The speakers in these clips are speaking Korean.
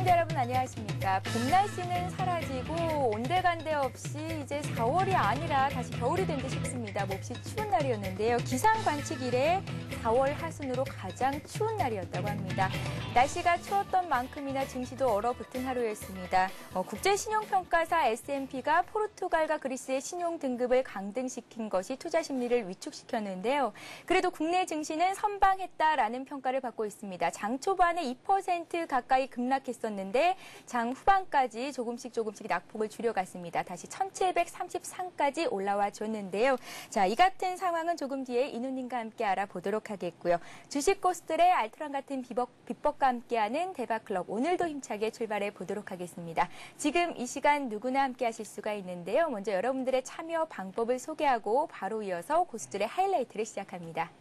시청자 여러분 안녕하십니까. 봄 날씨는 사라지고 온데간데 없이 이제 4월이 아니라 다시 겨울이 된 듯 싶습니다. 몹시 추운 날이었는데요. 기상 관측 이래 4월 하순으로 가장 추운 날이었다고 합니다. 날씨가 추웠던 만큼이나 증시도 얼어붙은 하루였습니다. 국제신용평가사 S&P가 포르투갈과 그리스의 신용 등급을 강등시킨 것이 투자 심리를 위축시켰는데요. 그래도 국내 증시는 선방했다라는 평가를 받고 있습니다. 장 초반에 2% 가까이 급락했었는데 장 후반까지 조금씩 낙폭을 줄여갔습니다. 다시 1733까지 올라와 줬는데요. 자, 이 같은 상황은 조금 뒤에 이누님과 함께 알아보도록 하겠고요. 주식 고수들의 알트란 같은 비법과 함께하는 대박클럽 오늘도 힘차게 출발해 보도록 하겠습니다. 지금 이 시간 누구나 함께 하실 수가 있는데요. 먼저 여러분들의 참여 방법을 소개하고 바로 이어서 고수들의 하이라이트를 시작합니다.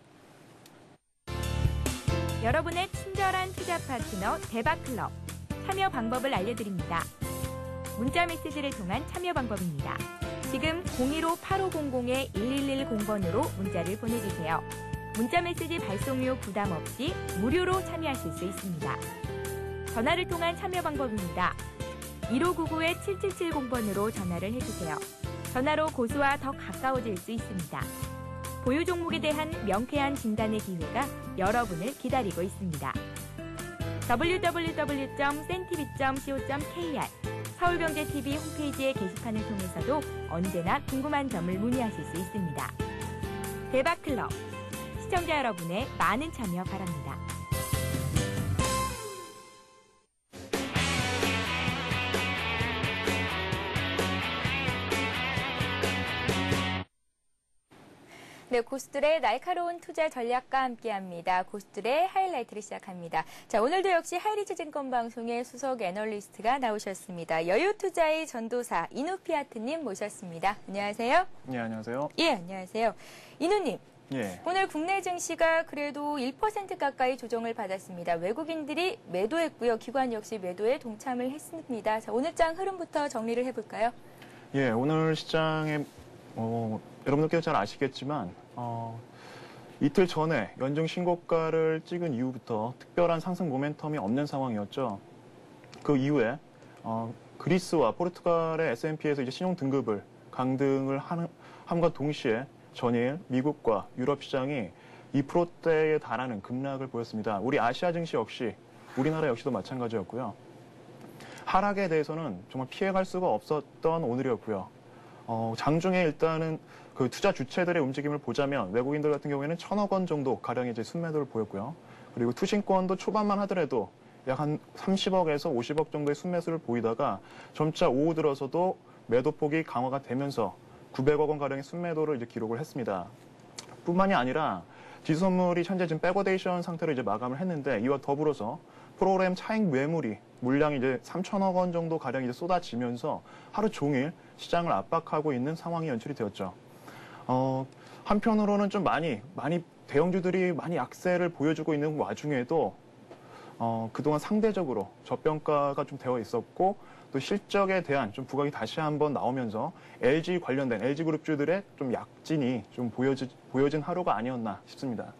여러분의 친절한 투자 파트너 대박클럽 참여 방법을 알려드립니다. 문자 메시지를 통한 참여 방법입니다. 지금 015-8500-1110번으로 문자를 보내주세요. 문자 메시지 발송료 부담 없이 무료로 참여하실 수 있습니다. 전화를 통한 참여 방법입니다. 1599-7770번으로 전화를 해주세요. 전화로 고수와 더 가까워질 수 있습니다. 보유 종목에 대한 명쾌한 진단의 기회가 여러분을 기다리고 있습니다. www.sentv.co.kr 서울경제TV 홈페이지의 게시판을 통해서도 언제나 궁금한 점을 문의하실 수 있습니다. 대박클럽, 시청자 여러분의 많은 참여 바랍니다. 네, 고수들의 날카로운 투자 전략과 함께합니다. 고수들의 하이라이트를 시작합니다. 자, 오늘도 역시 하이리츠증권 방송의 수석 애널리스트가 나오셨습니다. 여유투자의 전도사 이누피아트님 모셨습니다. 안녕하세요. 네, 안녕하세요. 예, 안녕하세요. 이누님. 예. 오늘 국내 증시가 그래도 1% 가까이 조정을 받았습니다. 외국인들이 매도했고요. 기관 역시 매도에 동참을 했습니다. 자, 오늘 장 흐름부터 정리를 해볼까요? 예, 오늘 시장에 여러분들께서 잘 아시겠지만 이틀 전에 연중 신고가를 찍은 이후부터 특별한 상승 모멘텀이 없는 상황이었죠. 그 이후에 그리스와 포르투갈의 S&P에서 이제 신용 등급을 강등을 함과 동시에 전일 미국과 유럽 시장이 2%대에 달하는 급락을 보였습니다. 우리 아시아 증시 역시 우리나라 역시도 마찬가지였고요. 하락에 대해서는 정말 피해갈 수가 없었던 오늘이었고요. 장중에 일단은 그 투자 주체들의 움직임을 보자면 외국인들 같은 경우에는 1,000억 원 정도 가량의 이제 순매도를 보였고요. 그리고 투신권도 초반만 하더라도 약 한 30억에서 50억 정도의 순매수를 보이다가 점차 오후 들어서도 매도폭이 강화가 되면서 900억 원 가량의 순매도를 이제 기록을 했습니다. 뿐만이 아니라 지수선물이 현재 지금 백어데이션 상태로 이제 마감을 했는데 이와 더불어서 프로그램 차익 매물이 물량이 이제 3,000억 원 정도 가량 이제 쏟아지면서 하루 종일 시장을 압박하고 있는 상황이 연출이 되었죠. 한편으로는 좀 많이 대형주들이 많이 약세를 보여주고 있는 와중에도 그동안 상대적으로 저평가가 좀 되어 있었고 또 실적에 대한 좀 부각이 다시 한번 나오면서 LG 관련된 LG그룹주들의 좀 약진이 좀 보여진 하루가 아니었나 싶습니다.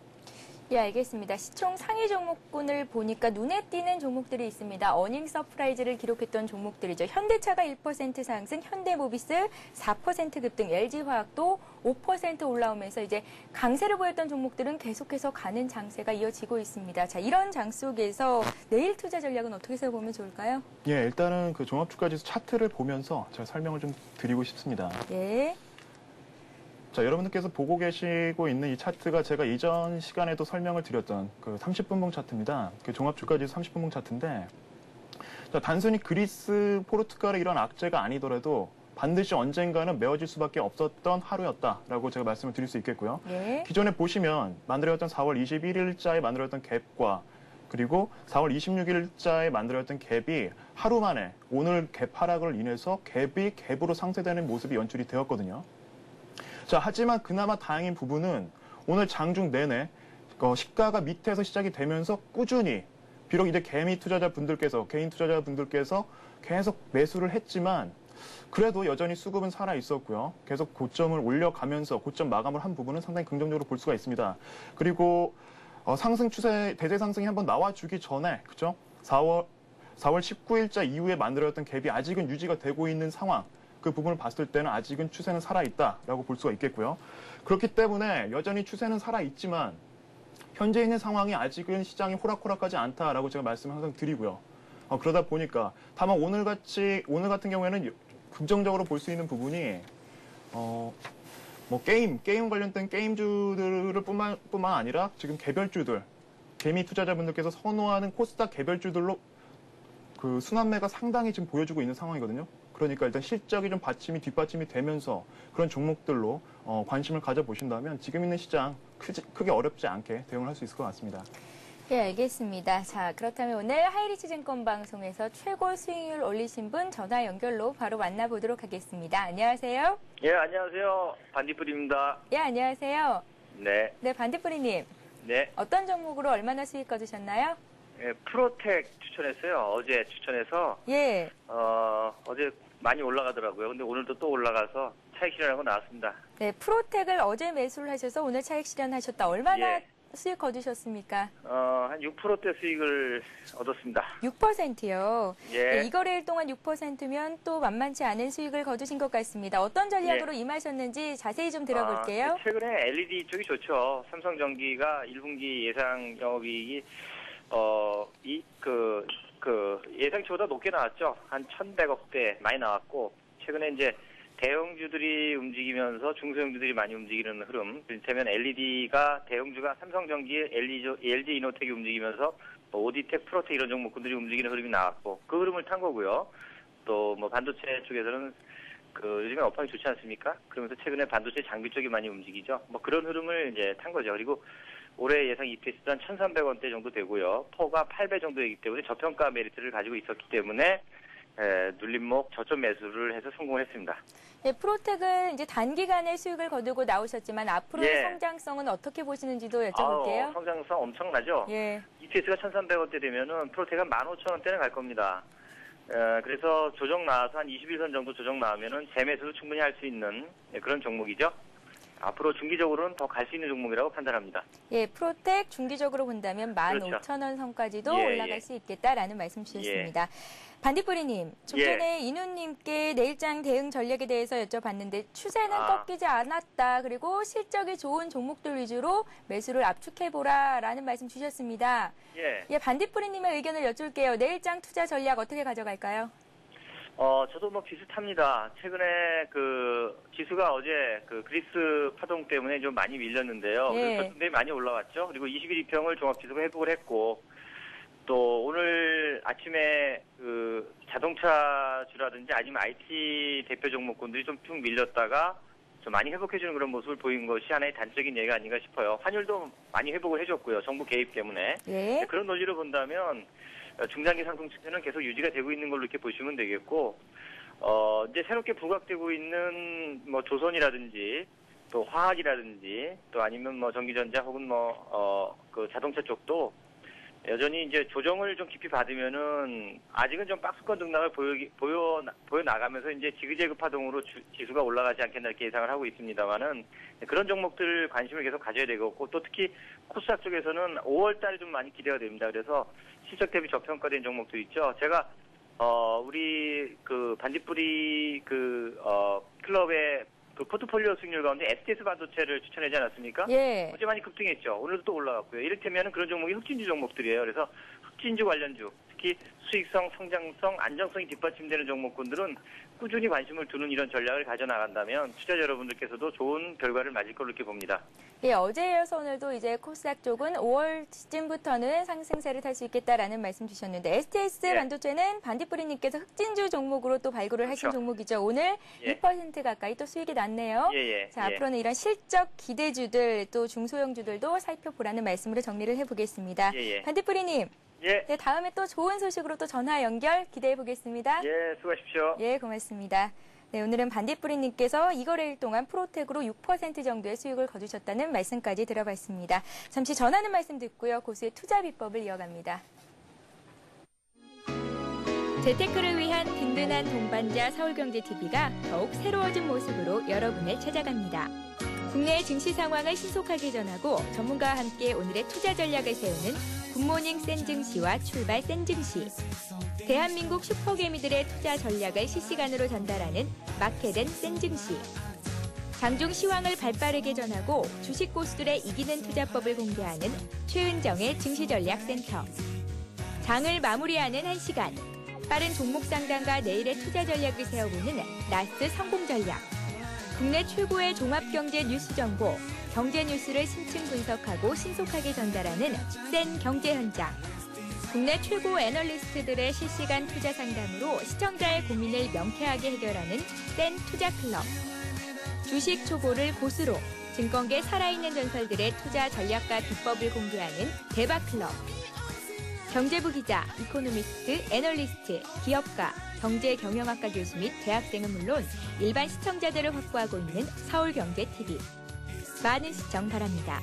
예, 알겠습니다. 시총 상위 종목군을 보니까 눈에 띄는 종목들이 있습니다. 어닝 서프라이즈를 기록했던 종목들이죠. 현대차가 1% 상승, 현대모비스 4% 급등, LG화학도 5% 올라오면서 이제 강세를 보였던 종목들은 계속해서 가는 장세가 이어지고 있습니다. 자, 이런 장 속에서 내일 투자 전략은 어떻게 세워보면 좋을까요? 예, 일단은 그 종합주가지수 차트를 보면서 제가 설명을 좀 드리고 싶습니다. 예. 자, 여러분들께서 보고 계시고 있는 이 차트가 제가 이전 시간에도 설명을 드렸던 그 30분봉 차트입니다. 그 종합주가지수 30분봉 차트인데, 자, 단순히 그리스, 포르투갈의 이런 악재가 아니더라도 반드시 언젠가는 메워질 수밖에 없었던 하루였다라고 제가 말씀을 드릴 수 있겠고요. 예. 기존에 보시면 만들어졌던 4월 21일자에 만들어졌던 갭과 그리고 4월 26일자에 만들어졌던 갭이 하루 만에 오늘 갭 하락을 인해서 갭이 갭으로 상쇄되는 모습이 연출이 되었거든요. 자, 하지만 그나마 다행인 부분은 오늘 장중 내내 시가가 밑에서 시작이 되면서 꾸준히 비록 이제 개인 투자자분들께서 계속 매수를 했지만 그래도 여전히 수급은 살아 있었고요. 계속 고점을 올려가면서 고점 마감을 한 부분은 상당히 긍정적으로 볼 수가 있습니다. 그리고 상승 추세 대세 상승이 한번 나와주기 전에 그죠? 4월 4월 19일자 이후에 만들어졌던 갭이 아직은 유지가 되고 있는 상황, 그 부분을 봤을 때는 아직은 추세는 살아있다라고 볼 수가 있겠고요. 그렇기 때문에 여전히 추세는 살아있지만 현재 있는 상황이 아직은 시장이 호락호락하지 않다라고 제가 말씀을 항상 드리고요. 그러다 보니까 다만 오늘 같은 경우에는 긍정적으로 볼 수 있는 부분이 뭐 게임 관련된 게임주들을 뿐만 아니라 지금 개별주들, 개미 투자자분들께서 선호하는 코스닥 개별주들로 그 순환매가 상당히 지금 보여주고 있는 상황이거든요. 그러니까 일단 실적이 좀 뒷받침이 되면서 그런 종목들로 관심을 가져보신다면 지금 있는 시장 크게 어렵지 않게 대응을 할 수 있을 것 같습니다. 네, 알겠습니다. 자, 그렇다면 오늘 하이리치 증권 방송에서 최고 수익률 올리신 분 전화 연결로 바로 만나보도록 하겠습니다. 안녕하세요. 예, 안녕하세요. 반딧불입니다. 예, 안녕하세요. 네. 네, 반딧불이님. 네. 어떤 종목으로 얼마나 수익 거두셨나요? 예, 프로텍 추천했어요. 어제 추천해서. 예. 어제 많이 올라가더라고요. 근데 오늘도 또 올라가서 차익 실현하고 나왔습니다. 네, 프로텍을 어제 매수를 하셔서 오늘 차익 실현하셨다. 얼마나 예. 수익 거두셨습니까? 한 6%대 수익을 얻었습니다. 6%요. 예. 네, 이 거래일 동안 6%면 또 만만치 않은 수익을 거두신 것 같습니다. 어떤 전략으로 임하셨는지 자세히 좀 들어볼게요. 최근에 LED 쪽이 좋죠. 삼성전기가 1분기 예상 영업이익이 예상치보다 높게 나왔죠. 한 1,100억대 많이 나왔고, 최근에 이제 대형주들이 움직이면서 중소형주들이 많이 움직이는 흐름. 이를테면 LED가 대형주가 삼성전기, LG 이노텍이 움직이면서 오디텍, 프로텍 이런 종목군들이 움직이는 흐름이 나왔고, 그 흐름을 탄 거고요. 또 뭐 반도체 쪽에서는 요즘에 업황이 좋지 않습니까? 그러면서 최근에 반도체 장비 쪽이 많이 움직이죠. 뭐 그런 흐름을 이제 탄 거죠. 그리고 올해 예상 EPS도 한 1,300원대 정도 되고요. 퍼가 8배 정도이기 때문에 저평가 메리트를 가지고 있었기 때문에 눌림목 저점 매수를 해서 성공을 했습니다. 네, 프로텍은 이제 단기간에 수익을 거두고 나오셨지만 앞으로의 예. 성장성은 어떻게 보시는지도 여쭤볼게요. 성장성 엄청나죠? 예. EPS가 1,300원대 되면은 프로텍은 15,000원대는 갈 겁니다. 그래서 조정 나와서 한 21선 정도 조정 나오면은 재매수도 충분히 할 수 있는 그런 종목이죠. 앞으로 중기적으로는 더 갈 수 있는 종목이라고 판단합니다. 예, 프로텍 중기적으로 본다면 15,000원 그렇죠. 선까지도 예, 올라갈 예. 수 있겠다라는 말씀 주셨습니다. 반딧불이님, 좀 예. 전에 이누님께 내일장 대응 전략에 대해서 여쭤봤는데 추세는 꺾이지 않았다. 그리고 실적이 좋은 종목들 위주로 매수를 압축해보라라는 말씀 주셨습니다. 예. 예, 반딧불이님의 의견을 여쭐게요. 내일장 투자 전략 어떻게 가져갈까요? 저도 뭐 비슷합니다. 최근에 지수가 어제 그리스 파동 때문에 좀 많이 밀렸는데요. 예. 그래서 굉장히 많이 올라왔죠. 그리고 21 이평을 종합지수가 회복을 했고, 또 오늘 아침에 자동차주라든지 아니면 IT 대표 종목군들이 좀 쭉 밀렸다가 좀 많이 회복해주는 그런 모습을 보인 것이 하나의 단적인 예가 아닌가 싶어요. 환율도 많이 회복을 해줬고요. 정부 개입 때문에. 예. 그런 논리로 본다면 중장기 상승 추세는 계속 유지가 되고 있는 걸로 이렇게 보시면 되겠고, 이제 새롭게 부각되고 있는 뭐 조선이라든지 또 화학이라든지 또 아니면 뭐 전기전자 혹은 자동차 쪽도 여전히 이제 조정을 좀 깊이 받으면은 아직은 좀 박스권 등락을 보여 나가면서 이제 지그재그 파동으로 지수가 올라가지 않겠나 이렇게 예상을 하고 있습니다만은 그런 종목들 관심을 계속 가져야 되겠고, 또 특히 코스닥 쪽에서는 5월 달에 좀 많이 기대가 됩니다. 그래서 실적 대비 저평가된 종목도 있죠. 제가 우리 반딧불이 클럽의 포트폴리오 수익률 가운데 STS 반도체를 추천하지 않았습니까? 예. 어제 많이 급등했죠. 오늘도 또 올라갔고요. 이를테면 그런 종목이 흑진주 종목들이에요. 그래서 흑진주 관련주, 특히 수익성, 성장성, 안정성이 뒷받침되는 종목군들은 꾸준히 관심을 두는 이런 전략을 가져나간다면 투자자 여러분들께서도 좋은 결과를 맞을 걸로 이렇게 봅니다. 예, 어제에 이어서 오늘도 이제 코스닥 쪽은 5월쯤부터는 상승세를 탈 수 있겠다라는 말씀 주셨는데 STS 예. 반도체는 반딧불이님께서 흑진주 종목으로 또 발굴을 하신 그렇죠. 종목이죠. 오늘 예. 2% 가까이 또 수익이 났네요. 예. 자, 앞으로는 이런 실적 기대주들 또 중소형주들도 살펴보라는 말씀으로 정리를 해보겠습니다. 예. 반딧불이님, 예. 네, 다음에 또 좋은 소식으로 또 전화 연결 기대해 보겠습니다. 예, 수고하십시오. 예, 고맙습니다. 네, 오늘은 반딧불이님께서 이 거래일 동안 프로텍으로 6% 정도의 수익을 거두셨다는 말씀까지 들어봤습니다. 잠시 전하는 말씀 듣고요. 고수의 투자 비법을 이어갑니다. 재테크를 위한 든든한 동반자 서울경제TV가 더욱 새로워진 모습으로 여러분을 찾아갑니다. 국내 증시 상황을 신속하게 전하고 전문가와 함께 오늘의 투자 전략을 세우는 굿모닝 센증시와 출발 센증시. 대한민국 슈퍼개미들의 투자 전략을 실시간으로 전달하는 마켓앤 센 증시. 장중 시황을 발빠르게 전하고 주식 고수들의 이기는 투자법을 공개하는 최은정의 증시전략센터. 장을 마무리하는 1시간. 빠른 종목 상담과 내일의 투자 전략을 세워보는 나스 성공 전략. 국내 최고의 종합경제 뉴스 정보, 경제 뉴스를 심층 분석하고 신속하게 전달하는 센 경제 현장. 국내 최고 애널리스트들의 실시간 투자 상담으로 시청자의 고민을 명쾌하게 해결하는 센 투자 클럽. 주식 초보를 고수로 증권계 살아있는 전설들의 투자 전략과 비법을 공개하는 대박 클럽. 경제부 기자, 이코노미스트, 애널리스트, 기업가, 경제경영학과 교수 및 대학생은 물론 일반 시청자들을 확보하고 있는 서울경제TV. 많은 시청 바랍니다.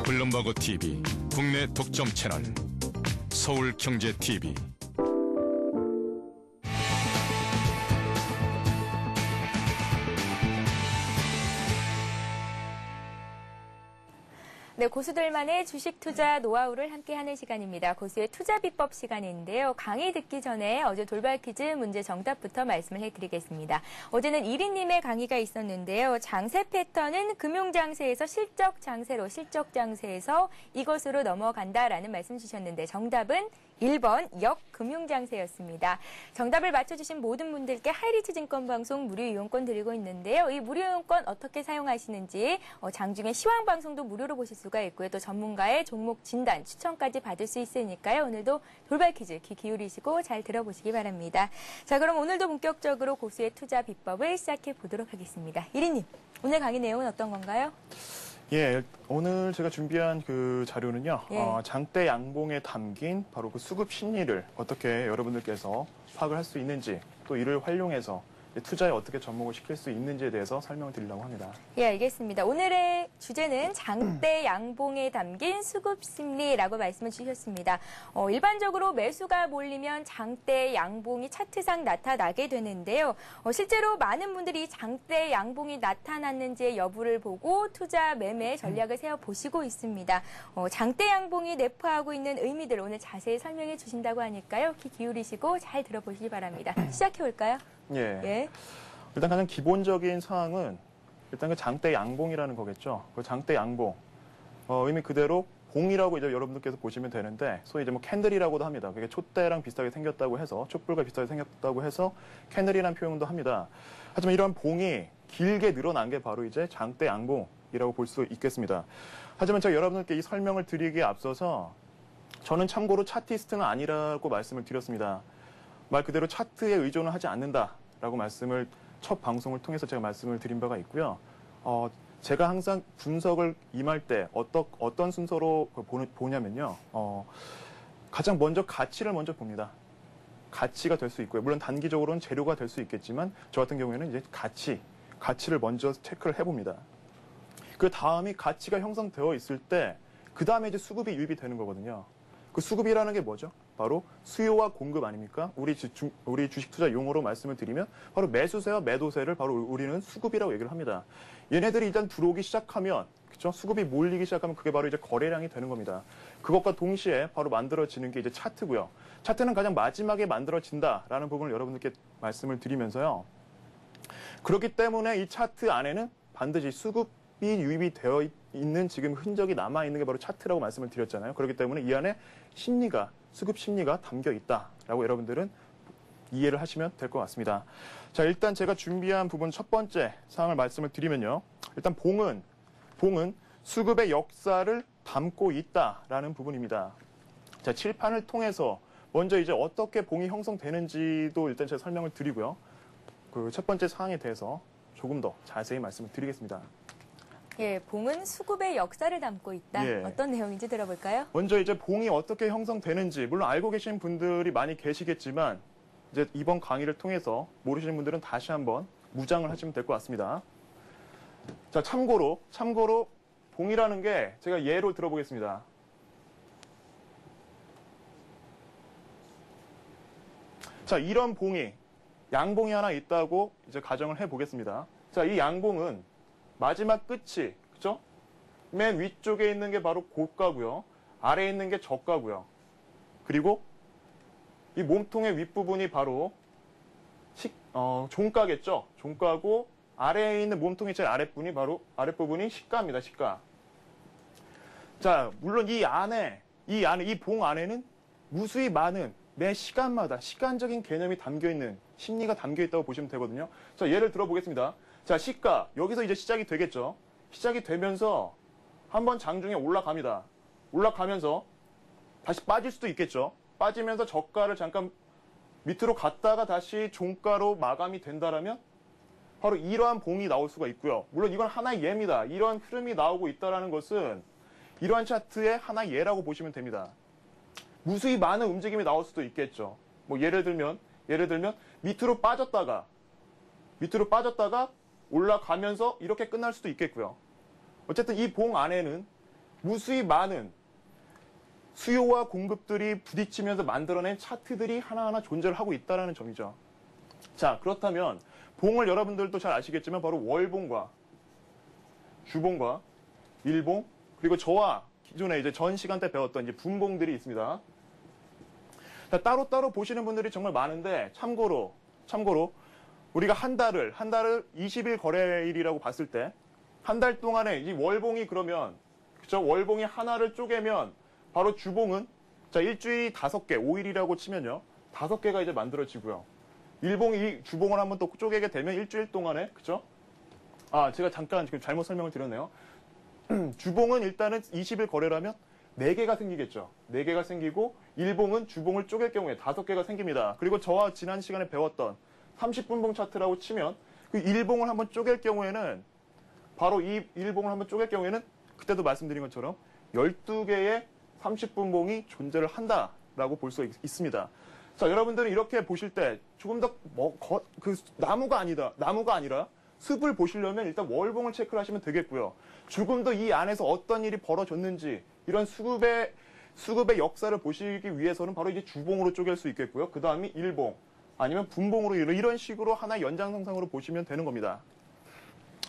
블룸버그 TV 국내 독점 채널 서울경제TV. 네, 고수들만의 주식 투자 노하우를 함께하는 시간입니다. 고수의 투자 비법 시간인데요. 강의 듣기 전에 어제 돌발 퀴즈 문제 정답부터 말씀을 해드리겠습니다. 어제는 이리님의 강의가 있었는데요. 장세 패턴은 금융장세에서 실적장세로, 실적장세에서 이것으로 넘어간다라는 말씀 주셨는데 정답은 1번 역금융장세였습니다. 정답을 맞춰주신 모든 분들께 하이리츠 증권방송 무료 이용권 드리고 있는데요. 이 무료 이용권 어떻게 사용하시는지 장중에 시황방송도 무료로 보실 수가 있고요. 또 전문가의 종목 진단, 추천까지 받을 수 있으니까요. 오늘도 돌발 퀴즈 귀 기울이시고 잘 들어보시기 바랍니다. 자, 그럼 오늘도 본격적으로 고수의 투자 비법을 시작해 보도록 하겠습니다. 이리님, 오늘 강의 내용은 어떤 건가요? 예, 오늘 제가 준비한 그 자료는요, 예. 장대 양봉에 담긴 바로 그 수급 심리를 어떻게 여러분들께서 파악을 할 수 있는지, 또 이를 활용해서 투자에 어떻게 접목을 시킬 수 있는지에 대해서 설명을 드리려고 합니다. 예, 알겠습니다. 오늘의 주제는 장대 양봉에 담긴 수급 심리라고 말씀을 주셨습니다. 일반적으로 매수가 몰리면 장대 양봉이 차트상 나타나게 되는데요. 실제로 많은 분들이 장대 양봉이 나타났는지의 여부를 보고 투자 매매 전략을 세워보시고 있습니다. 장대 양봉이 내포하고 있는 의미들 오늘 자세히 설명해 주신다고 하니까요. 귀 기울이시고 잘 들어보시기 바랍니다. 시작해 볼까요? 예. 일단 가장 기본적인 사항은 일단 그 장대 양봉이라는 거겠죠. 그 장대 양봉. 의미 그대로 봉이라고 이제 여러분들께서 보시면 되는데, 소위 이제 뭐 캔들이라고도 합니다. 그게 촛대랑 비슷하게 생겼다고 해서, 촛불과 비슷하게 생겼다고 해서 캔들이라는 표현도 합니다. 하지만 이런 봉이 길게 늘어난 게 바로 이제 장대 양봉이라고 볼 수 있겠습니다. 하지만 제가 여러분들께 이 설명을 드리기에 앞서서 저는 참고로 차티스트는 아니라고 말씀을 드렸습니다. 말 그대로 차트에 의존을 하지 않는다라고 말씀을 첫 방송을 통해서 제가 말씀을 드린 바가 있고요. 제가 항상 분석을 임할 때 어떤 순서로 보냐면요. 가장 먼저 가치를 먼저 봅니다. 가치가 될 수 있고요. 물론 단기적으로는 재료가 될 수 있겠지만 저 같은 경우에는 이제 가치를 먼저 체크를 해봅니다. 그 다음이 가치가 형성되어 있을 때 그 다음에 이제 수급이 유입이 되는 거거든요. 그 수급이라는 게 뭐죠? 바로 수요와 공급 아닙니까? 우리 주식 투자 용어로 말씀을 드리면 바로 매수세와 매도세를 바로 우리는 수급이라고 얘기를 합니다. 얘네들이 일단 들어오기 시작하면, 그렇죠? 수급이 몰리기 시작하면 그게 바로 이제 거래량이 되는 겁니다. 그것과 동시에 바로 만들어지는 게 이제 차트고요. 차트는 가장 마지막에 만들어진다라는 부분을 여러분들께 말씀을 드리면서요. 그렇기 때문에 이 차트 안에는 반드시 수급이 유입이 되어 있는 지금 흔적이 남아있는 게 바로 차트라고 말씀을 드렸잖아요. 그렇기 때문에 이 안에 수급 심리가 담겨 있다라고 여러분들은 이해를 하시면 될 것 같습니다. 자, 일단 제가 준비한 부분 첫 번째 사항을 말씀을 드리면요. 일단 봉은 수급의 역사를 담고 있다라는 부분입니다. 자, 칠판을 통해서 먼저 이제 어떻게 봉이 형성되는지도 일단 제가 설명을 드리고요. 그 첫 번째 사항에 대해서 조금 더 자세히 말씀을 드리겠습니다. 예, 봉은 수급의 역사를 담고 있다. 예. 어떤 내용인지 들어볼까요? 먼저 이제 봉이 어떻게 형성되는지 물론 알고 계신 분들이 많이 계시겠지만 이제 이번 강의를 통해서 모르시는 분들은 다시 한번 무장을 하시면 될 것 같습니다. 자, 참고로 봉이라는 게 제가 예로 들어보겠습니다. 자, 이런 봉이 양봉이 하나 있다고 이제 가정을 해 보겠습니다. 자, 이 양봉은 마지막 끝이 그죠? 맨 위쪽에 있는 게 바로 고가고요. 아래에 있는 게 저가고요. 그리고 이 몸통의 윗부분이 바로 종가겠죠. 종가고 아래에 있는 몸통의 제일 아랫부분이 바로 아랫부분이 시가입니다. 시가. 자, 물론 이 봉 안에는 무수히 많은 매 시간마다 시간적인 개념이 담겨 있는 심리가 담겨 있다고 보시면 되거든요. 자, 예를 들어 보겠습니다. 자, 시가 여기서 이제 시작이 되겠죠. 시작이 되면서 한번 장중에 올라갑니다. 올라가면서 다시 빠질 수도 있겠죠. 빠지면서 저가를 잠깐 밑으로 갔다가 다시 종가로 마감이 된다라면 바로 이러한 봉이 나올 수가 있고요. 물론 이건 하나의 예입니다. 이러한 흐름이 나오고 있다는 것은 이러한 차트의 하나의 예라고 보시면 됩니다. 무수히 많은 움직임이 나올 수도 있겠죠. 뭐 예를 들면 밑으로 빠졌다가 올라가면서 이렇게 끝날 수도 있겠고요. 어쨌든 이 봉 안에는 무수히 많은 수요와 공급들이 부딪히면서 만들어낸 차트들이 하나하나 존재를 하고 있다는 점이죠. 자, 그렇다면 봉을 여러분들도 잘 아시겠지만 바로 월봉과 주봉과 일봉 그리고 저와 기존에 이제 전 시간대 배웠던 이제 분봉들이 있습니다. 자, 따로따로 보시는 분들이 정말 많은데 참고로 우리가 한 달을 20일 거래일이라고 봤을 때 한 달 동안에 이 월봉이 그러면 그죠? 월봉이 하나를 쪼개면 바로 주봉은 자, 일주일이 5개, 5일이라고 치면요. 5개가 이제 만들어지고요. 일봉이 주봉을 한번 또 쪼개게 되면 일주일 동안에 그죠? 아, 제가 잠깐 지금 잘못 설명을 드렸네요. 주봉은 일단은 20일 거래라면 4개가 생기겠죠. 4개가 생기고 일봉은 주봉을 쪼갤 경우에 5개가 생깁니다. 그리고 저와 지난 시간에 배웠던 30분봉 차트라고 치면 그 일봉을 한번 쪼갤 경우에는 바로 이 일봉을 한번 쪼갤 경우에는 그때도 말씀드린 것처럼 12개의 30분봉이 존재를 한다라고 볼 수 있습니다. 자, 여러분들은 이렇게 보실 때 조금 더 나무가 아니라 숲을 보시려면 일단 월봉을 체크를 하시면 되겠고요. 조금 더 이 안에서 어떤 일이 벌어졌는지 이런 수급의 역사를 보시기 위해서는 바로 이제 주봉으로 쪼갤 수 있겠고요. 그 다음이 일봉 아니면 분봉으로 이런 식으로 하나의 연장선상으로 보시면 되는 겁니다.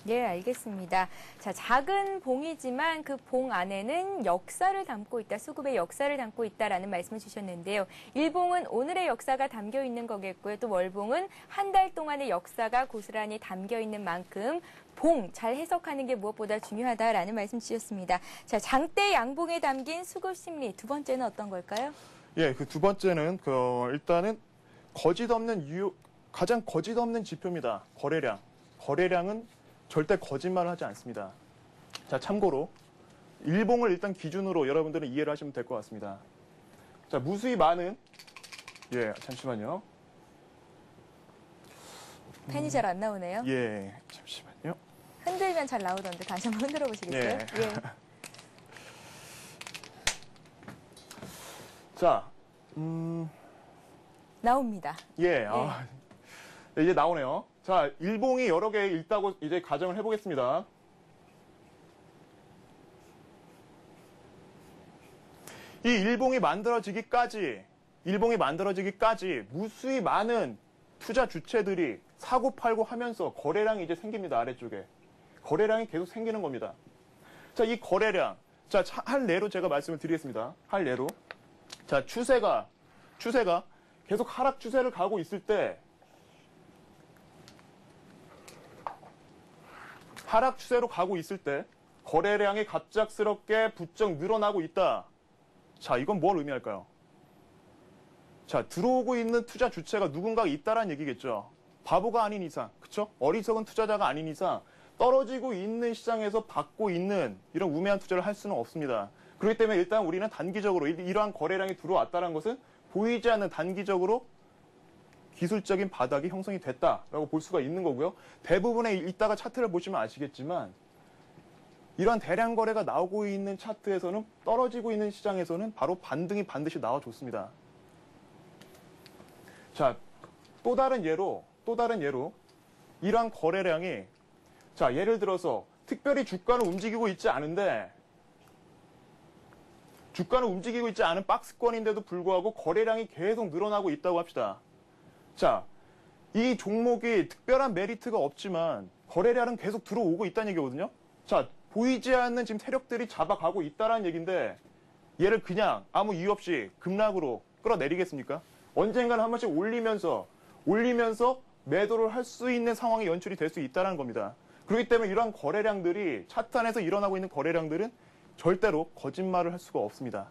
네, 알겠습니다. 자, 작은 봉이지만 그 봉 안에는 역사를 담고 있다, 수급의 역사를 담고 있다라는 말씀을 주셨는데요. 일봉은 오늘의 역사가 담겨 있는 거겠고요. 또 월봉은 한 달 동안의 역사가 고스란히 담겨 있는 만큼 봉 잘 해석하는 게 무엇보다 중요하다라는 말씀 주셨습니다. 자, 장대 양봉에 담긴 수급 심리 두 번째는 어떤 걸까요? 예, 그 두 번째는 일단은 가장 거짓 없는 지표입니다. 거래량. 거래량은 절대 거짓말을 하지 않습니다. 자, 참고로 일봉을 일단 기준으로 여러분들은 이해를 하시면 될 것 같습니다. 자, 무수히 많은 잠시만요. 펜이 잘 안 나오네요. 예, 잠시만요. 흔들면 잘 나오던데 다시 한번 흔들어 보시겠어요? 예. 예. 자, 나옵니다. 예, 이제 나오네요. 자, 일봉이 여러 개 있다고 이제 가정을 해보겠습니다. 이 일봉이 만들어지기까지 무수히 많은 투자 주체들이 사고 팔고 하면서 거래량이 이제 생깁니다. 아래쪽에. 거래량이 계속 생기는 겁니다. 자, 이 거래량. 자, 할 예로 제가 말씀을 드리겠습니다. 할 예로. 자, 추세가 계속 하락 추세를 가고 있을 때 하락 추세로 가고 있을 때 거래량이 갑작스럽게 부쩍 늘어나고 있다. 자, 이건 뭘 의미할까요? 자, 들어오고 있는 투자 주체가 누군가 있다라는 얘기겠죠. 바보가 아닌 이상, 그쵸? 어리석은 투자자가 아닌 이상 떨어지고 있는 시장에서 받고 있는 이런 우매한 투자를 할 수는 없습니다. 그렇기 때문에 일단 우리는 단기적으로 이러한 거래량이 들어왔다는 것은 보이지 않는 단기적으로 기술적인 바닥이 형성이 됐다라고 볼 수가 있는 거고요. 대부분의 이따가 차트를 보시면 아시겠지만 이러한 대량 거래가 나오고 있는 차트에서는 떨어지고 있는 시장에서는 바로 반등이 반드시 나와줬습니다. 자, 또 다른 예로 이러한 거래량이 자, 예를 들어서 특별히 주가는 움직이고 있지 않은데 주가는 움직이고 있지 않은 박스권인데도 불구하고 거래량이 계속 늘어나고 있다고 합시다. 자, 이 종목이 특별한 메리트가 없지만 거래량은 계속 들어오고 있다는 얘기거든요. 자, 보이지 않는 지금 세력들이 잡아가고 있다는 얘기인데 얘를 그냥 아무 이유 없이 급락으로 끌어내리겠습니까? 언젠가는 한 번씩 올리면서 매도를 할 수 있는 상황이 연출이 될 수 있다는 겁니다. 그렇기 때문에 이러한 거래량들이 차트 안에서 일어나고 있는 거래량들은 절대로 거짓말을 할 수가 없습니다.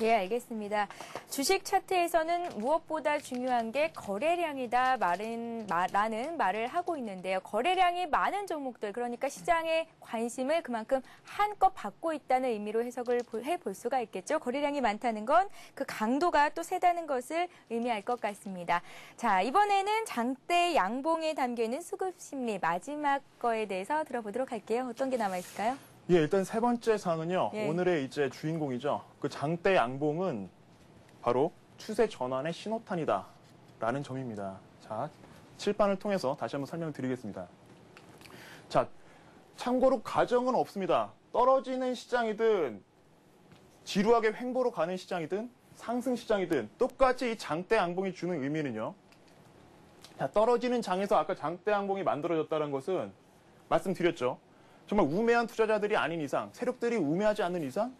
예, 알겠습니다. 주식 차트에서는 무엇보다 중요한 게 거래량이다 라는 말을 하고 있는데요. 거래량이 많은 종목들, 그러니까 시장의 관심을 그만큼 한껏 받고 있다는 의미로 해석을 해볼 수가 있겠죠. 거래량이 많다는 건 그 강도가 또 세다는 것을 의미할 것 같습니다. 자, 이번에는 장대 양봉에 담겨있는 수급심리 마지막 거에 대해서 들어보도록 할게요. 어떤 게 남아있을까요? 예, 일단 세 번째 사항은요. 예. 오늘의 이제 주인공이죠. 그 장대 양봉은 바로 추세 전환의 신호탄이다 라는 점입니다. 자, 칠판을 통해서 다시 한번 설명을 드리겠습니다. 자, 참고로 가정은 없습니다. 떨어지는 시장이든 지루하게 횡보로 가는 시장이든 상승 시장이든 똑같이 이 장대 양봉이 주는 의미는요. 자, 떨어지는 장에서 아까 장대 양봉이 만들어졌다는 것은 말씀드렸죠. 정말 우매한 투자자들이 아닌 이상, 세력들이 우매하지 않는 이상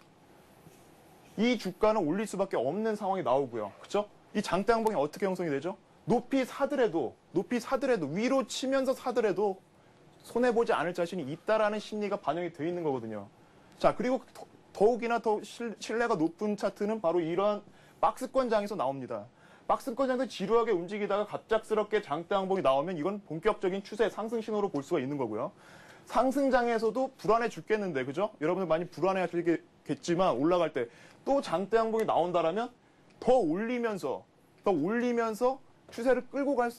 이 주가는 올릴 수밖에 없는 상황이 나오고요. 그렇죠? 이 장대 양봉이 어떻게 형성이 되죠? 높이 사더라도 위로 치면서 사더라도 손해보지 않을 자신이 있다라는 심리가 반영이 되어 있는 거거든요. 자, 그리고 더욱이나 더 신뢰가 높은 차트는 바로 이러한 박스권장에서 나옵니다. 박스권장도 지루하게 움직이다가 갑작스럽게 장대 양봉이 나오면 이건 본격적인 추세 상승 신호로 볼 수가 있는 거고요. 상승장에서도 불안해 죽겠는데, 그죠? 여러분들 많이 불안해 하시겠지만, 올라갈 때 또 장대 양봉이 나온다라면 더 올리면서 추세를 끌고 갈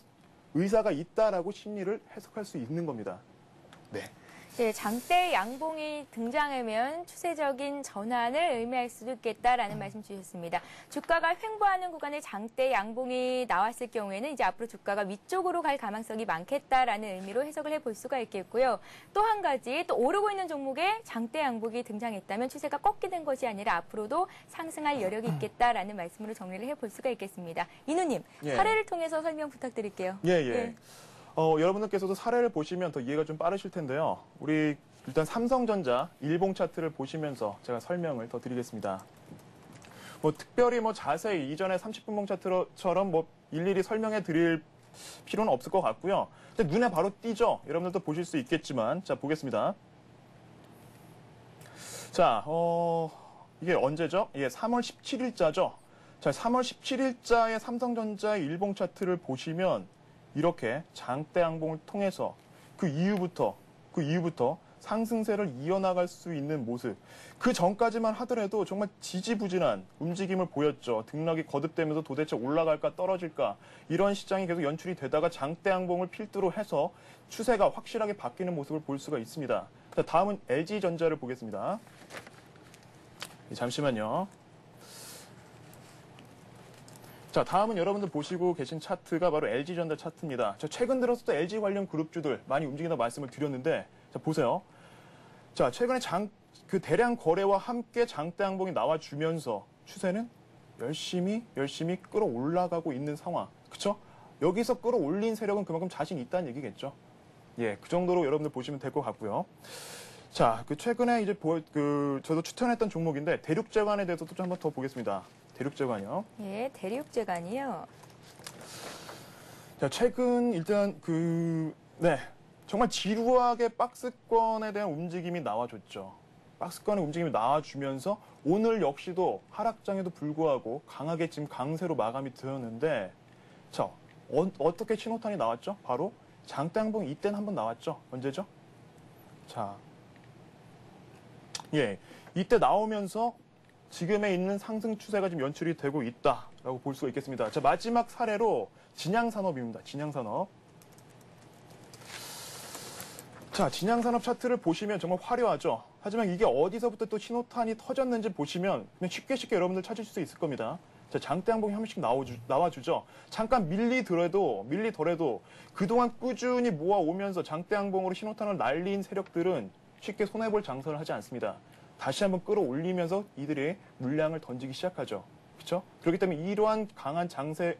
의사가 있다라고 심리를 해석할 수 있는 겁니다. 네. 네, 장대 양봉이 등장하면 추세적인 전환을 의미할 수도 있겠다라는 말씀 주셨습니다. 주가가 횡보하는 구간에 장대 양봉이 나왔을 경우에는 이제 앞으로 주가가 위쪽으로 갈 가능성이 많겠다라는 의미로 해석을 해볼 수가 있겠고요. 또 한 가지, 또 오르고 있는 종목에 장대 양봉이 등장했다면 추세가 꺾이는 것이 아니라 앞으로도 상승할 여력이 있겠다라는 말씀으로 정리를 해볼 수가 있겠습니다. 이누님, 예. 사례를 통해서 설명 부탁드릴게요. 예. 여러분들께서도 사례를 보시면 더 이해가 좀 빠르실 텐데요. 우리 일단 삼성전자 일봉 차트를 보시면서 제가 설명을 더 드리겠습니다. 특별히 자세히 이전에 30분봉 차트처럼 일일이 설명해 드릴 필요는 없을 것 같고요. 눈에 바로 띄죠. 여러분들도 보실 수 있겠지만, 자, 보겠습니다. 자, 이게 언제죠? 예, 3월 17일자죠. 자, 3월 17일자의 삼성전자의 일봉 차트를 보시면 이렇게 장대 양봉을 통해서 그 이후부터 상승세를 이어나갈 수 있는 모습. 그 전까지만 하더라도 정말 지지부진한 움직임을 보였죠. 등락이 거듭되면서 도대체 올라갈까 떨어질까 이런 시장이 계속 연출이 되다가 장대 양봉을 필두로 해서 추세가 확실하게 바뀌는 모습을 볼 수가 있습니다. 자, 다음은 LG전자를 보겠습니다. 잠시만요. 자, 다음은 여러분들 보시고 계신 차트가 바로 LG전자 차트입니다. 저 최근 들어서 또 LG 관련 그룹주들 많이 움직인다 말씀을 드렸는데, 자, 보세요. 자, 최근에 그 대량 거래와 함께 장대 양봉이 나와주면서 추세는 열심히 끌어올라가고 있는 상황. 그쵸? 여기서 끌어올린 세력은 그만큼 자신이 있다는 얘기겠죠. 예, 그 정도로 여러분들 보시면 될 것 같고요. 자, 최근에 이제 저도 추천했던 종목인데, 대륙제관에 대해서도 좀 한번 더 보겠습니다. 대륙제관이요. 예, 대륙제관이요. 자, 최근 일단 정말 지루하게 박스권에 대한 움직임이 나와줬죠. 박스권의 움직임이 나와주면서 오늘 역시도 하락장에도 불구하고 강하게 지금 강세로 마감이 되었는데, 자, 어떻게 신호탄이 나왔죠? 바로 장대 양봉 이때는 한번 나왔죠. 언제죠? 자, 예, 이때 나오면서 지금에 있는 상승 추세가 지금 연출이 되고 있다라고 볼 수가 있겠습니다. 자, 마지막 사례로 진양산업입니다. 진양산업. 자, 진양산업 차트를 보시면 정말 화려하죠. 하지만 이게 어디서부터 또 신호탄이 터졌는지 보시면 그냥 쉽게 여러분들 찾을 수 있을 겁니다. 장대 양봉이 한 번씩 나와주죠. 잠깐 밀리더라도 그동안 꾸준히 모아오면서 장대 양봉으로 신호탄을 날린 세력들은 쉽게 손해볼 장사를 하지 않습니다. 다시 한번 끌어올리면서 이들이 물량을 던지기 시작하죠. 그렇죠? 그렇기 때문에 이러한 강한 상승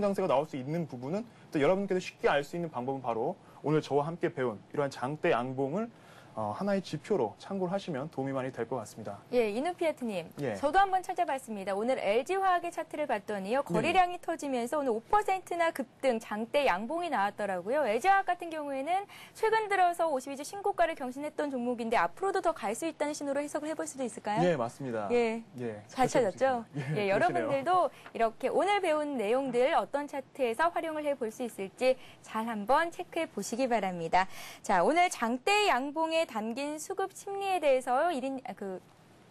장세가 나올 수 있는 부분은 또 여러분께서 쉽게 알 수 있는 방법은 바로 오늘 저와 함께 배운 이러한 장대 양봉을 하나의 지표로 참고를 하시면 도움이 많이 될 것 같습니다. 예, 이누피아트님. 예. 저도 한번 찾아봤습니다. 오늘 LG화학의 차트를 봤더니요. 거래량이 터지면서 오늘 5%나 급등, 장대 양봉이 나왔더라고요. LG화학 같은 경우에는 최근 들어서 52주 신고가를 경신했던 종목인데 앞으로도 더 갈 수 있다는 신호로 해석을 해볼 수도 있을까요? 네, 맞습니다. 예. 잘 찾았죠? 예, 여러분들도 이렇게 오늘 배운 내용들 어떤 차트에서 활용을 해볼 수 있을지 잘 한번 체크해 보시기 바랍니다. 자, 오늘 장대 양봉에 담긴 수급 심리에 대해서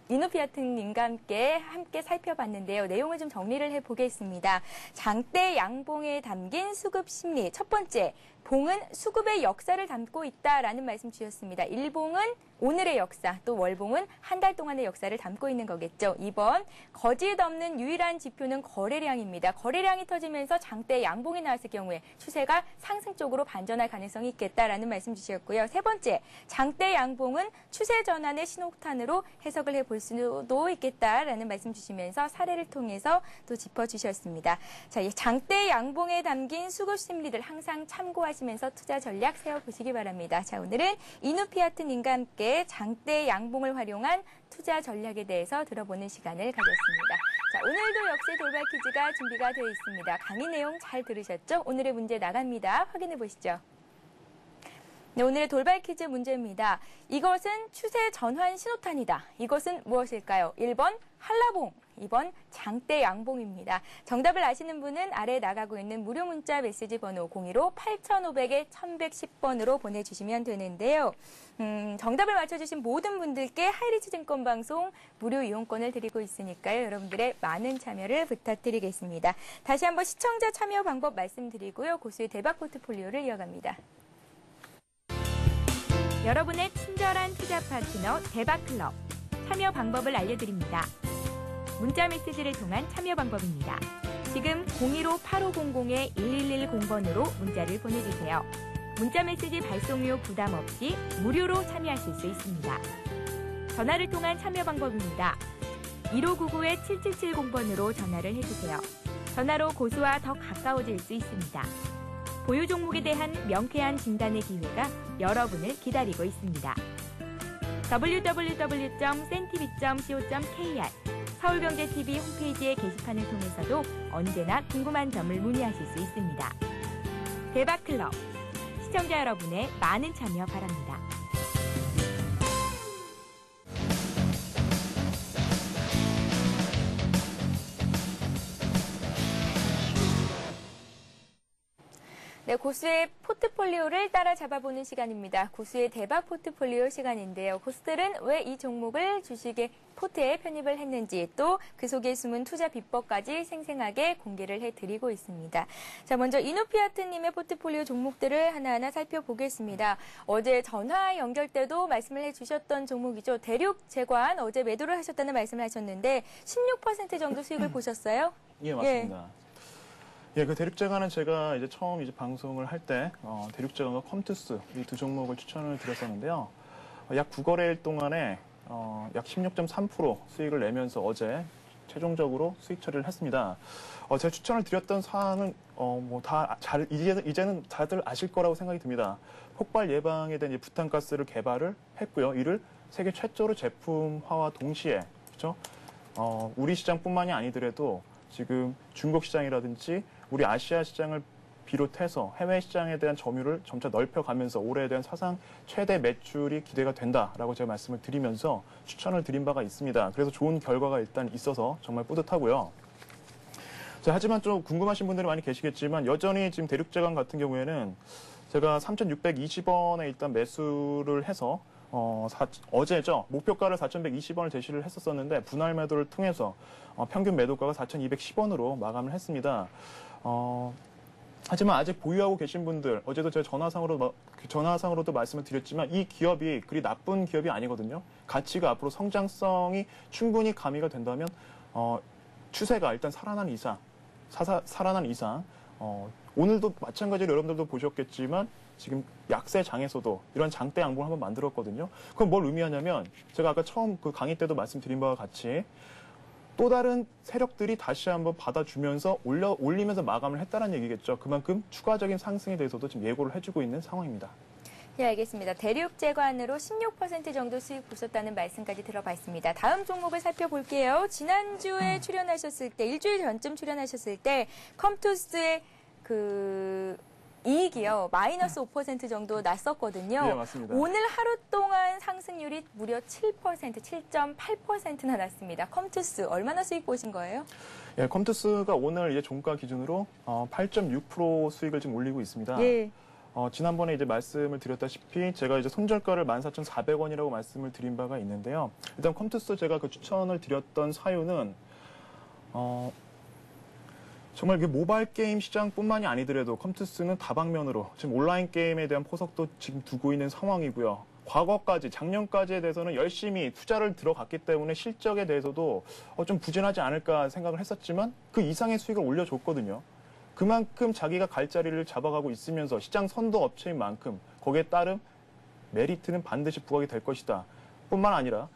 이누피아트님과 함께 살펴봤는데요. 내용을 좀 정리를 해보겠습니다. 장대 양봉에 담긴 수급 심리. 첫 번째, 봉은 수급의 역사를 담고 있다라는 말씀 주셨습니다. 일봉은 오늘의 역사, 또 월봉은 한 달 동안의 역사를 담고 있는 거겠죠. 2번, 거짓 없는 유일한 지표는 거래량입니다. 거래량이 터지면서 장대 양봉이 나왔을 경우에 추세가 상승 쪽으로 반전할 가능성이 있겠다라는 말씀 주셨고요. 세 번째, 장대 양봉은 추세 전환의 신호탄으로 해석을 해볼 수도 있겠다라는 말씀 주시면서 사례를 통해서 또 짚어주셨습니다. 자, 이 장대 양봉에 담긴 수급 심리들 항상 참고하시면서 투자 전략 세워보시기 바랍니다. 자, 오늘은 이누피아트님과 함께 장대 양봉을 활용한 투자 전략에 대해서 들어보는 시간을 가졌습니다. 자, 오늘도 역시 돌발 퀴즈가 준비가 되어 있습니다. 강의 내용 잘 들으셨죠? 오늘의 문제 나갑니다. 확인해 보시죠. 네, 오늘의 돌발 퀴즈 문제입니다. 이것은 추세 전환 신호탄이다. 이것은 무엇일까요? 1번 한라봉, 2번 장대 양봉입니다. 정답을 아시는 분은 아래 나가고 있는 무료 문자 메시지 번호 015-8500-1110번으로 보내주시면 되는데요. 정답을 맞춰주신 모든 분들께 하이리치 증권 방송 무료 이용권을 드리고 있으니까요. 여러분들의 많은 참여를 부탁드리겠습니다. 다시 한번 시청자 참여 방법 말씀드리고요. 고수의 대박 포트폴리오를 이어갑니다. 여러분의 친절한 투자 파트너 대박클럽. 참여 방법을 알려드립니다. 문자 메시지를 통한 참여 방법입니다. 지금 015-8500-1110번으로 문자를 보내주세요. 문자 메시지 발송료 부담 없이 무료로 참여하실 수 있습니다. 전화를 통한 참여 방법입니다. 1599-7770번으로 전화를 해주세요. 전화로 고수와 더 가까워질 수 있습니다. 보유 종목에 대한 명쾌한 진단의 기회가 여러분을 기다리고 있습니다. www.cntv.co.kr 서울경제TV 홈페이지의 게시판을 통해서도 언제나 궁금한 점을 문의하실 수 있습니다. 대박클럽, 시청자 여러분의 많은 참여 바랍니다. 네, 고수의 포트폴리오를 따라잡아보는 시간입니다. 고수의 대박 포트폴리오 시간인데요. 고수들은 왜 이 종목을 주식의 포트에 편입을 했는지 또 그 속에 숨은 투자 비법까지 생생하게 공개를 해드리고 있습니다. 자, 먼저 이누피아트님의 포트폴리오 종목들을 하나하나 살펴보겠습니다. 어제 전화 연결 때도 말씀을 해주셨던 종목이죠. 대륙제관 어제 매도를 하셨다는 말씀을 하셨는데 16% 정도 수익을 보셨어요? 예, 맞습니다. 예, 그 대륙제관은 제가 이제 처음 방송을 할 때 대륙제관과 컴투스 이 두 종목을 추천을 드렸었는데요. 약 9거래일 동안에 약 16.3% 수익을 내면서 어제 최종적으로 수익 처리를 했습니다. 제가 추천을 드렸던 사항은 이제는 다들 아실 거라고 생각이 듭니다. 폭발 예방에 대한 부탄가스를 개발을 했고요. 이를 세계 최초로 제품화와 동시에 그렇죠? 우리 시장뿐만이 아니더라도 지금 중국 시장이라든지 우리 아시아 시장을 비롯해서 해외 시장에 대한 점유율을 점차 넓혀가면서 올해에 대한 사상 최대 매출이 기대가 된다라고 제가 말씀을 드리면서 추천을 드린 바가 있습니다. 그래서 좋은 결과가 일단 있어서 정말 뿌듯하고요. 자, 하지만 좀 궁금하신 분들이 많이 계시겠지만 여전히 지금 대륙제관 같은 경우에는 제가 3,620원에 일단 매수를 해서 어제죠. 목표가를 4,120원을 제시를 했었었는데 분할 매도를 통해서 평균 매도가가 4,210원으로 마감을 했습니다. 하지만 아직 보유하고 계신 분들, 어제도 제가 전화상으로도 말씀을 드렸지만 이 기업이 그리 나쁜 기업이 아니거든요. 가치가 앞으로 성장성이 충분히 가미가 된다면 추세가 일단 살아난 이상 오늘도 마찬가지로 여러분들도 보셨겠지만 지금 약세장에서도 이런 장대 양봉을 한번 만들었거든요. 그럼 뭘 의미하냐면 제가 아까 처음 그 강의 때도 말씀드린 바와 같이 또 다른 세력들이 다시 한번 받아주면서 올리면서 마감을 했다는 얘기겠죠. 그만큼 추가적인 상승에 대해서도 지금 예고를 해주고 있는 상황입니다. 네, 알겠습니다. 대륙 재관으로 16% 정도 수익 보셨다는 말씀까지 들어봤습니다. 다음 종목을 살펴볼게요. 지난주에 출연하셨을 때, 일주일 전쯤 출연하셨을 때 컴투스의 이익이요. 마이너스 5% 정도 났었거든요. 네, 맞습니다. 오늘 하루 동안 상승률이 무려 7%, 7.8%나 났습니다. 컴투스 얼마나 수익 보신 거예요? 예, 컴투스가 오늘 이제 종가 기준으로 8.6% 수익을 지금 올리고 있습니다. 예. 지난번에 이제 말씀을 드렸다시피 제가 이제 손절가를 14,400원이라고 말씀을 드린 바가 있는데요. 일단 컴투스 제가 그 추천을 드렸던 사유는 정말 그 모바일 게임 시장뿐만이 아니더라도 컴투스는 다방면으로 지금 온라인 게임에 대한 포석도 지금 두고 있는 상황이고요. 과거까지 작년까지에 대해서는 열심히 투자를 들어갔기 때문에 실적에 대해서도 좀 부진하지 않을까 생각을 했었지만 그 이상의 수익을 올려줬거든요. 그만큼 자기가 갈 자리를 잡아가고 있으면서 시장 선도 업체인 만큼 거기에 따른 메리트는 반드시 부각이 될 것이다. 뿐만 아니라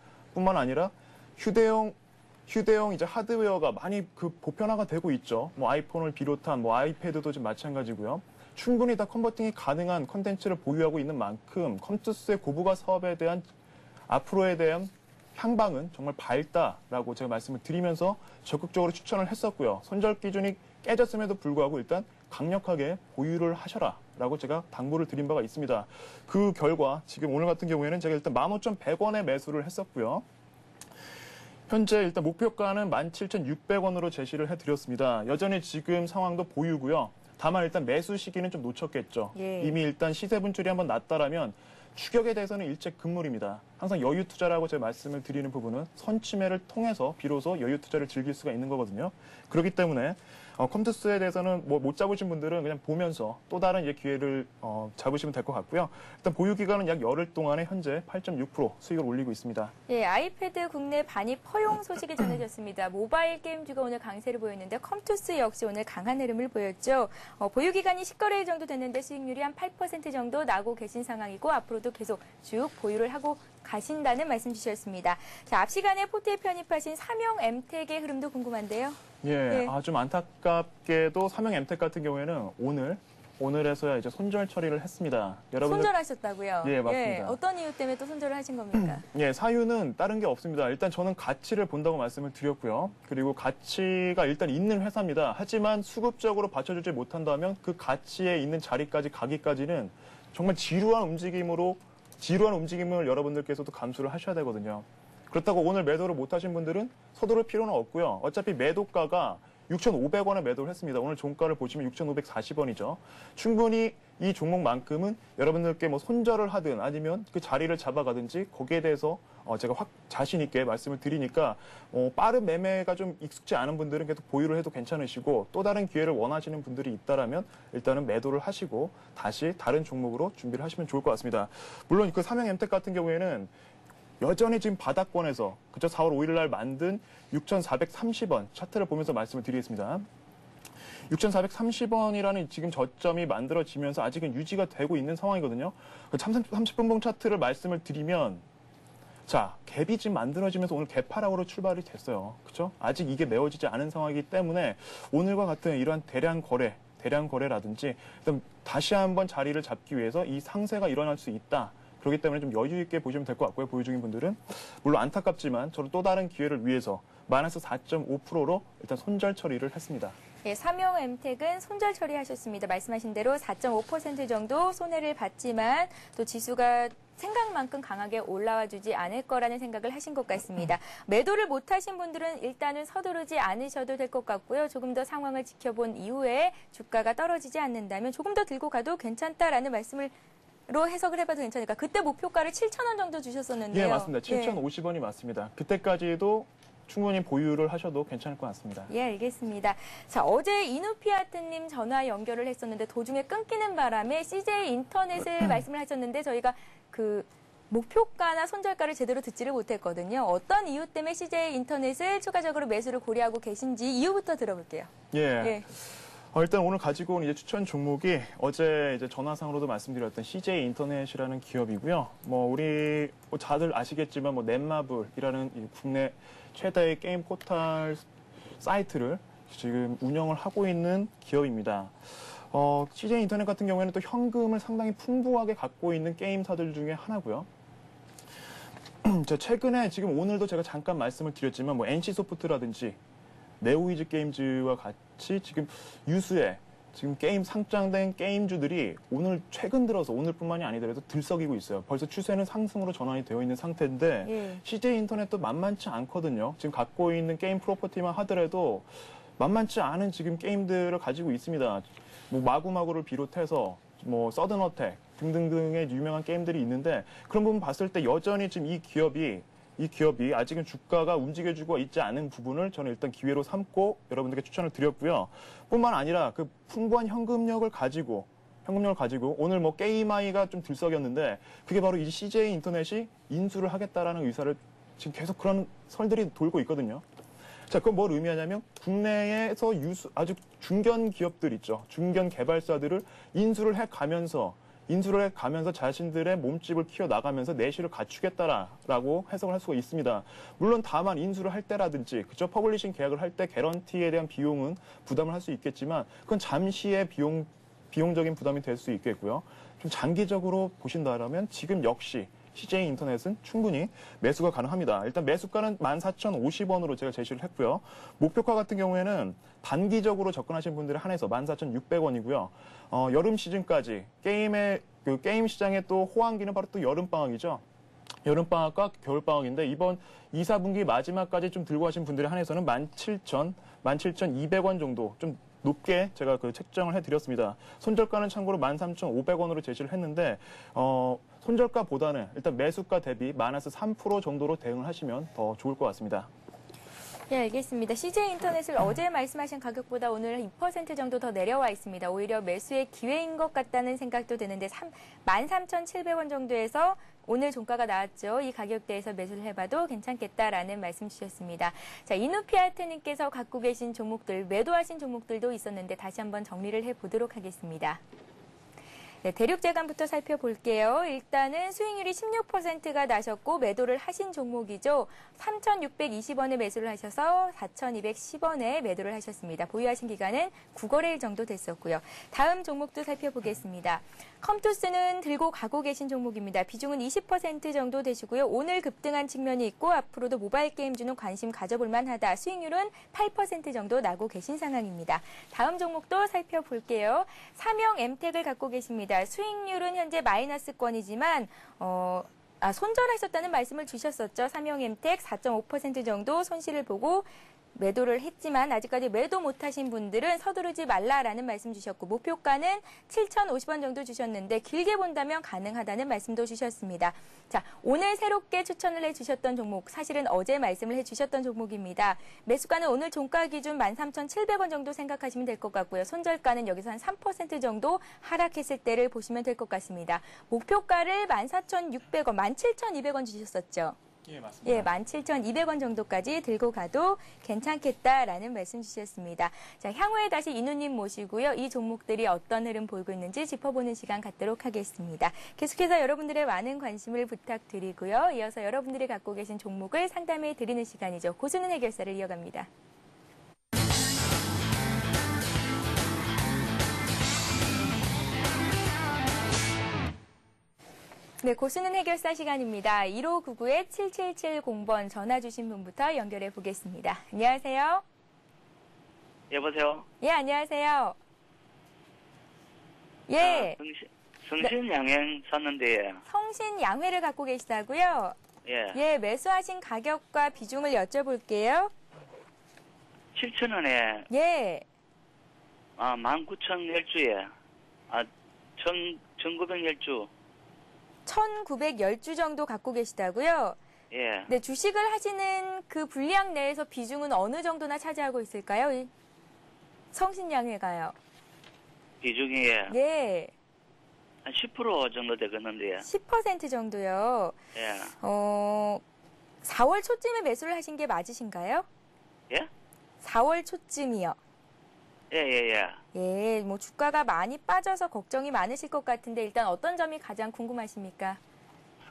휴대용 이제 하드웨어가 많이 그 보편화가 되고 있죠. 뭐 아이폰을 비롯한 뭐 아이패드도 좀 마찬가지고요. 충분히 다 컨버팅이 가능한 컨텐츠를 보유하고 있는 만큼 컴투스의 고부가 사업에 대한 앞으로에 대한 향방은 정말 밝다라고 제가 말씀을 드리면서 적극적으로 추천을 했었고요. 손절 기준이 깨졌음에도 불구하고 일단 강력하게 보유를 하셔라라고 제가 당부를 드린 바가 있습니다. 그 결과 지금 오늘 같은 경우에는 제가 일단 15,100원에 매수를 했었고요. 현재 일단 목표가는 17,600원으로 제시를 해드렸습니다. 여전히 지금 상황도 보유고요. 다만 일단 매수 시기는 좀 놓쳤겠죠. 예. 이미 일단 시세 분출이 한번 났다라면 추격에 대해서는 일제 금물입니다. 항상 여유 투자라고 제가 말씀을 드리는 부분은 선취매를 통해서 비로소 여유 투자를 즐길 수가 있는 거거든요. 그렇기 때문에 컴투스에 대해서는 뭐 못 잡으신 분들은 그냥 보면서 또 다른 이제 기회를 잡으시면 될 것 같고요. 일단 보유 기간은 약 열흘 동안에 현재 8.6% 수익을 올리고 있습니다. 예, 아이패드 국내 반입 허용 소식이 전해졌습니다. 모바일 게임주가 오늘 강세를 보였는데 컴투스 역시 오늘 강한 흐름을 보였죠. 보유 기간이 10거래일 정도 됐는데 수익률이 한 8% 정도 나고 계신 상황이고 앞으로도 계속 쭉 보유를 하고 가신다는 말씀 주셨습니다. 자, 앞 시간에 포트에 편입하신 삼형 엠텍의 흐름도 궁금한데요. 예, 좀 안타깝게도 삼형 엠텍 같은 경우에는 오늘에서야 이제 손절 처리를 했습니다. 여러분들 손절하셨다고요? 예, 맞습니다. 예, 어떤 이유 때문에 또 손절을 하신 겁니까? 예, 사유는 다른 게 없습니다. 일단 저는 가치를 본다고 말씀을 드렸고요. 그리고 가치가 일단 있는 회사입니다. 하지만 수급적으로 받쳐주지 못한다면 그 가치에 있는 자리까지 가기까지는 정말 지루한 움직임을 여러분들께서도 감수를 하셔야 되거든요. 그렇다고 오늘 매도를 못하신 분들은 서두를 필요는 없고요. 어차피 매도가가 6,500원에 매도를 했습니다. 오늘 종가를 보시면 6,540원이죠. 충분히 이 종목만큼은 여러분들께 뭐 손절을 하든 아니면 그 자리를 잡아가든지 거기에 대해서 제가 자신 있게 말씀을 드리니까 빠른 매매가 좀 익숙지 않은 분들은 계속 보유를 해도 괜찮으시고 또 다른 기회를 원하시는 분들이 있다라면 일단은 매도를 하시고 다시 다른 종목으로 준비를 하시면 좋을 것 같습니다. 물론 그 삼형 엠텍 같은 경우에는 여전히 지금 바닥권에서 그저 4월 5일 날 만든 6,430원 차트를 보면서 말씀을 드리겠습니다. 6,430원이라는 지금 저점이 만들어지면서 아직은 유지가 되고 있는 상황이거든요. 30분봉 차트를 말씀을 드리면 자, 갭이 지금 만들어지면서 오늘 갭하락으로 출발이 됐어요. 그렇죠? 아직 이게 메워지지 않은 상황이기 때문에 오늘과 같은 이러한 대량 거래라든지 다시 한번 자리를 잡기 위해서 이 상세가 일어날 수 있다. 그렇기 때문에 좀 여유 있게 보시면 될 것 같고요. 보유 중인 분들은. 물론 안타깝지만 저는 또 다른 기회를 위해서 마이너스 4.5%로 일단 손절 처리를 했습니다. 예, 삼형 엠텍은 손절 처리하셨습니다. 말씀하신 대로 4.5% 정도 손해를 봤지만 또 지수가 생각만큼 강하게 올라와 주지 않을 거라는 생각을 하신 것 같습니다. 매도를 못하신 분들은 일단은 서두르지 않으셔도 될 것 같고요. 조금 더 상황을 지켜본 이후에 주가가 떨어지지 않는다면 조금 더 들고 가도 괜찮다라는 말씀을 로 해석을 해봐도 괜찮으니까 그때 목표가를 7,000원 정도 주셨었는데요. 예, 맞습니다. 7,050원이 맞습니다. 그때까지도 충분히 보유를 하셔도 괜찮을 것 같습니다. 예, 알겠습니다. 자, 어제 이누피아트님 전화 연결을 했었는데 도중에 끊기는 바람에 CJ 인터넷을 말씀을 하셨는데 저희가 목표가나 손절가를 제대로 듣지를 못했거든요. 어떤 이유 때문에 CJ 인터넷을 추가적으로 매수를 고려하고 계신지 이유부터 들어볼게요. 예. 일단 오늘 가지고 온 이제 추천 종목이 어제 이제 전화상으로도 말씀드렸던 CJ 인터넷이라는 기업이고요. 우리 다들 아시겠지만 넷마블이라는 이 국내 최대의 게임 포털 사이트를 지금 운영을 하고 있는 기업입니다. CJ 인터넷 같은 경우에는 또 현금을 상당히 풍부하게 갖고 있는 게임사들 중에 하나고요. 최근에 지금 오늘도 제가 잠깐 말씀을 드렸지만 NC소프트라든지 네오이즈 게임즈와 같이 지금 유수의 지금 게임 상장된 게임주들이 최근 들어서 오늘뿐만이 아니더라도 들썩이고 있어요. 벌써 추세는 상승으로 전환이 되어 있는 상태인데 CJ 인터넷도 만만치 않거든요. 지금 갖고 있는 게임 프로퍼티만 하더라도 만만치 않은 지금 게임들을 가지고 있습니다. 마구마구를 비롯해서 서든어택 등등등의 유명한 게임들이 있는데 그런 부분 봤을 때 여전히 지금 이 기업이 아직은 주가가 움직여주고 있지 않은 부분을 저는 일단 기회로 삼고 여러분들께 추천을 드렸고요. 뿐만 아니라 그 풍부한 현금력을 가지고 오늘 게임아이가 좀 들썩였는데 그게 바로 이 CJ 인터넷이 인수를 하겠다라는 의사를 지금 계속 그런 설들이 돌고 있거든요. 자, 그건 뭘 의미하냐면 국내에서 아주 중견 기업들 있죠. 중견 개발사들을 인수를 해가면서 자신들의 몸집을 키워나가면서 내실을 갖추겠다라고 해석을 할 수가 있습니다. 물론 다만 인수를 할 때라든지 퍼블리싱 계약을 할 때 개런티에 대한 비용은 부담을 할 수 있겠지만 그건 잠시의 비용적인 부담이 될 수 있겠고요. 좀 장기적으로 보신다면 지금 역시 CJ 인터넷은 충분히 매수가 가능합니다. 일단 매수가는 14,050원으로 제가 제시를 했고요. 목표가 같은 경우에는 단기적으로 접근하신 분들에 한해서 14,600원이고요. 여름 시즌까지 게임 시장의 또 호황기는 바로 또 여름방학이죠. 여름방학과 겨울방학인데 이번 2, 4분기 마지막까지 좀 들고 가신 분들에 한해서는 17,200원 정도 좀 높게 제가 책정을 해드렸습니다. 손절가는 참고로 13,500원으로 제시를 했는데 손절가보다는 일단 매수가 대비 마이너스 3% 정도로 대응을 하시면 더 좋을 것 같습니다. 네, 알겠습니다. CJ 인터넷을 어제 말씀하신 가격보다 오늘 2% 정도 더 내려와 있습니다. 오히려 매수의 기회인 것 같다는 생각도 드는데 13,700원 정도에서 오늘 종가가 나왔죠. 이 가격대에서 매수를 해봐도 괜찮겠다라는 말씀 주셨습니다. 자, 이누피아트님께서 갖고 계신 종목들, 매도하신 종목들도 있었는데 다시 한번 정리를 해보도록 하겠습니다. 네, 대륙제감부터 살펴볼게요. 일단은 수익률이 16%가 나셨고 매도를 하신 종목이죠. 3,620원에 매수를 하셔서 4,210원에 매도를 하셨습니다. 보유하신 기간은 9거래일 정도 됐었고요. 다음 종목도 살펴보겠습니다. 컴투스는 들고 가고 계신 종목입니다. 비중은 20% 정도 되시고요. 오늘 급등한 측면이 있고 앞으로도 모바일 게임주는 관심 가져볼 만하다. 수익률은 8% 정도 나고 계신 상황입니다. 다음 종목도 살펴볼게요. 삼영엠텍을 갖고 계십니다. 수익률은 현재 마이너스권이지만 손절하셨다는 말씀을 주셨었죠. 삼영엠텍 4.5% 정도 손실을 보고 매도를 했지만 아직까지 매도 못하신 분들은 서두르지 말라라는 말씀 주셨고 목표가는 7,050원 정도 주셨는데 길게 본다면 가능하다는 말씀도 주셨습니다. 자, 오늘 새롭게 추천을 해주셨던 종목 사실은 어제 말씀을 해주셨던 종목입니다. 매수가는 오늘 종가 기준 13,700원 정도 생각하시면 될 것 같고요. 손절가는 여기서 한 3% 정도 하락했을 때를 보시면 될 것 같습니다. 목표가를 14,600원, 17,200원 주셨었죠. 예, 맞습니다. 예, 17,200원 정도까지 들고 가도 괜찮겠다라는 말씀 주셨습니다. 자, 향후에 다시 이누님 모시고요. 이 종목들이 어떤 흐름 보이고 있는지 짚어보는 시간 갖도록 하겠습니다. 계속해서 여러분들의 많은 관심을 부탁드리고요. 이어서 여러분들이 갖고 계신 종목을 상담해 드리는 시간이죠. 고수는 해결사를 이어갑니다. 네, 고수는 해결사 시간입니다. 1599-7770번 전화 주신 분부터 연결해 보겠습니다. 안녕하세요. 여보세요? 예, 안녕하세요. 예. 성신양행 샀는데. 성신양회를 갖고 계시다고요? 예. 예, 매수하신 가격과 비중을 여쭤볼게요. 7,000원에. 예. 19,010주에. 1,910주. 1,910주 정도 갖고 계시다고요? 예. 네, 주식을 하시는 그 분량 내에서 비중은 어느 정도나 차지하고 있을까요? 이 성신양회가요. 비중이. 예. 한 10% 정도 되겠는데요. 10% 정도요. 예. 4월 초쯤에 매수를 하신 게 맞으신가요? 예? 4월 초쯤이요. 예. 예, 뭐 주가가 많이 빠져서 걱정이 많으실 것 같은데 일단 어떤 점이 가장 궁금하십니까?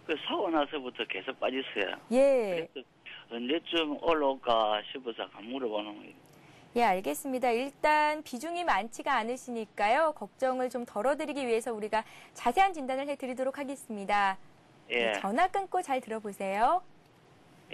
그 사고 나서부터 계속 빠졌어요. 예. 그래서 언제쯤 올라올까 싶어서 한번 물어보는 거예요. 예, 알겠습니다. 일단 비중이 많지가 않으시니까요. 걱정을 좀 덜어드리기 위해서 우리가 자세한 진단을 해드리도록 하겠습니다. 예. 네, 전화 끊고 잘 들어보세요.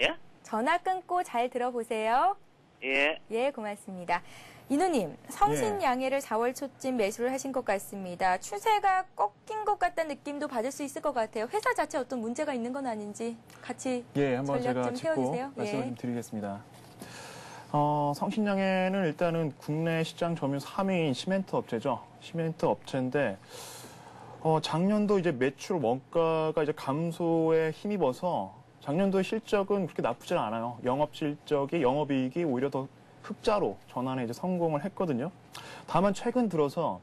예? 전화 끊고 잘 들어보세요. 예. 예, 고맙습니다. 이누님, 성신양해를 4월 초쯤 매수를 하신 것 같습니다. 추세가 꺾인 것 같다는 느낌도 받을 수 있을 것 같아요. 회사 자체 어떤 문제가 있는 건 아닌지 같이 예, 한번 전략 제가 좀 짚고 세워주세요. 말씀을 예. 좀 드리겠습니다. 성신양해는 일단은 국내 시장 점유율 3위인 시멘트 업체죠. 시멘트 업체인데 작년도 이제 매출 원가가 이제 감소에 힘입어서 작년도의 실적은 그렇게 나쁘지 않아요. 영업 실적이 영업이익이 오히려 더 흑자로 전환에 이제 성공을 했거든요. 다만 최근 들어서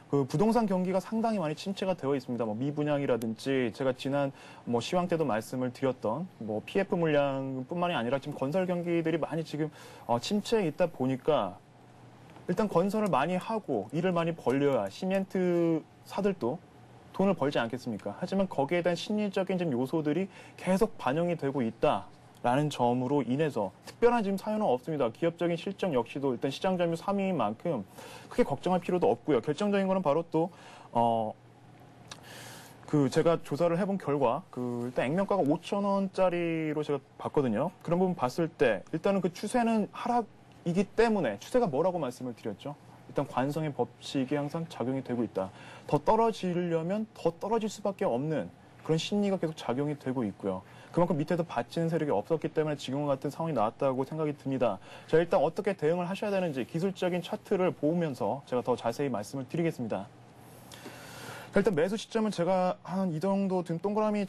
그 부동산 경기가 상당히 많이 침체가 되어 있습니다. 뭐 미분양이라든지 제가 지난 뭐 시황 때도 말씀을 드렸던 뭐 PF 물량뿐만이 아니라 지금 건설 경기들이 많이 지금 침체에 있다 보니까 일단 건설을 많이 하고 일을 많이 벌려야 시멘트 사들도 돈을 벌지 않겠습니까? 하지만 거기에 대한 심리적인 지금 요소들이 계속 반영이 되고 있다라는 점으로 인해서 특별한 지금 사유는 없습니다. 기업적인 실적 역시도 일단 시장 점유율 3위인 만큼 크게 걱정할 필요도 없고요. 결정적인 거는 바로 또 제가 조사를 해본 결과 일단 액면가가 5,000원짜리로 제가 봤거든요. 그런 부분 봤을 때 일단은 그 추세는 하락이기 때문에 추세가 뭐라고 말씀을 드렸죠? 일단 관성의 법칙이 항상 작용이 되고 있다. 더 떨어지려면 더 떨어질 수밖에 없는 그런 심리가 계속 작용이 되고 있고요. 그만큼 밑에서 받치는 세력이 없었기 때문에 지금과 같은 상황이 나왔다고 생각이 듭니다. 자, 일단 어떻게 대응을 하셔야 되는지 기술적인 차트를 보면서 제가 더 자세히 말씀을 드리겠습니다. 자, 일단 매수 시점은 제가 한 이 정도 등 동그라미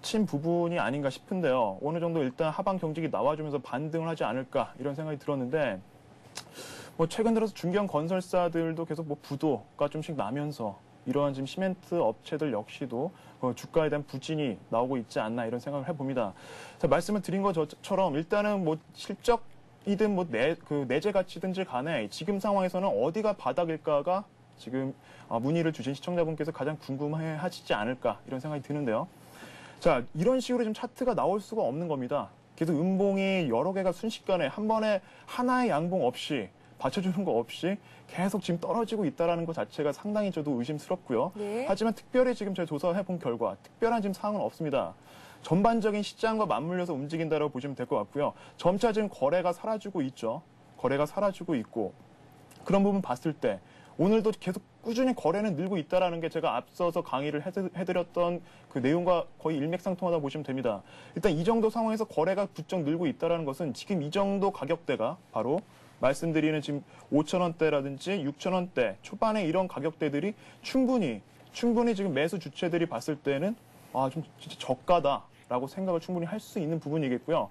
친 부분이 아닌가 싶은데요. 어느 정도 일단 하방 경직이 나와주면서 반등을 하지 않을까 이런 생각이 들었는데 뭐 최근 들어서 중견 건설사들도 계속 뭐 부도가 좀씩 나면서 이러한 지금 시멘트 업체들 역시도 주가에 대한 부진이 나오고 있지 않나 이런 생각을 해봅니다. 자, 말씀을 드린 것처럼 일단은 뭐 실적이든 뭐 내재 가치든지 간에 지금 상황에서는 어디가 바닥일까가 지금 문의를 주신 시청자분께서 가장 궁금해 하시지 않을까 이런 생각이 드는데요. 자, 이런 식으로 지금 차트가 나올 수가 없는 겁니다. 계속 음봉이 여러 개가 순식간에 한 번에 하나의 양봉 없이 받쳐주는 거 없이 계속 지금 떨어지고 있다는 것 자체가 상당히 저도 의심스럽고요. 네. 하지만 특별히 지금 제가 조사해본 결과 특별한 지금 사항은 없습니다. 전반적인 시장과 맞물려서 움직인다고 보시면 될 것 같고요. 점차 지금 거래가 사라지고 있죠. 거래가 사라지고 있고 그런 부분 봤을 때 오늘도 계속 꾸준히 거래는 늘고 있다는 게 제가 앞서서 강의를 해드렸던 그 내용과 거의 일맥상통하다 보시면 됩니다. 일단 이 정도 상황에서 거래가 부쩍 늘고 있다는 것은 지금 이 정도 가격대가 바로 말씀드리는 지금 5,000원대라든지 6,000원대 초반에 이런 가격대들이 충분히 지금 매수 주체들이 봤을 때는 좀 진짜 저가다라고 생각을 충분히 할 수 있는 부분이겠고요.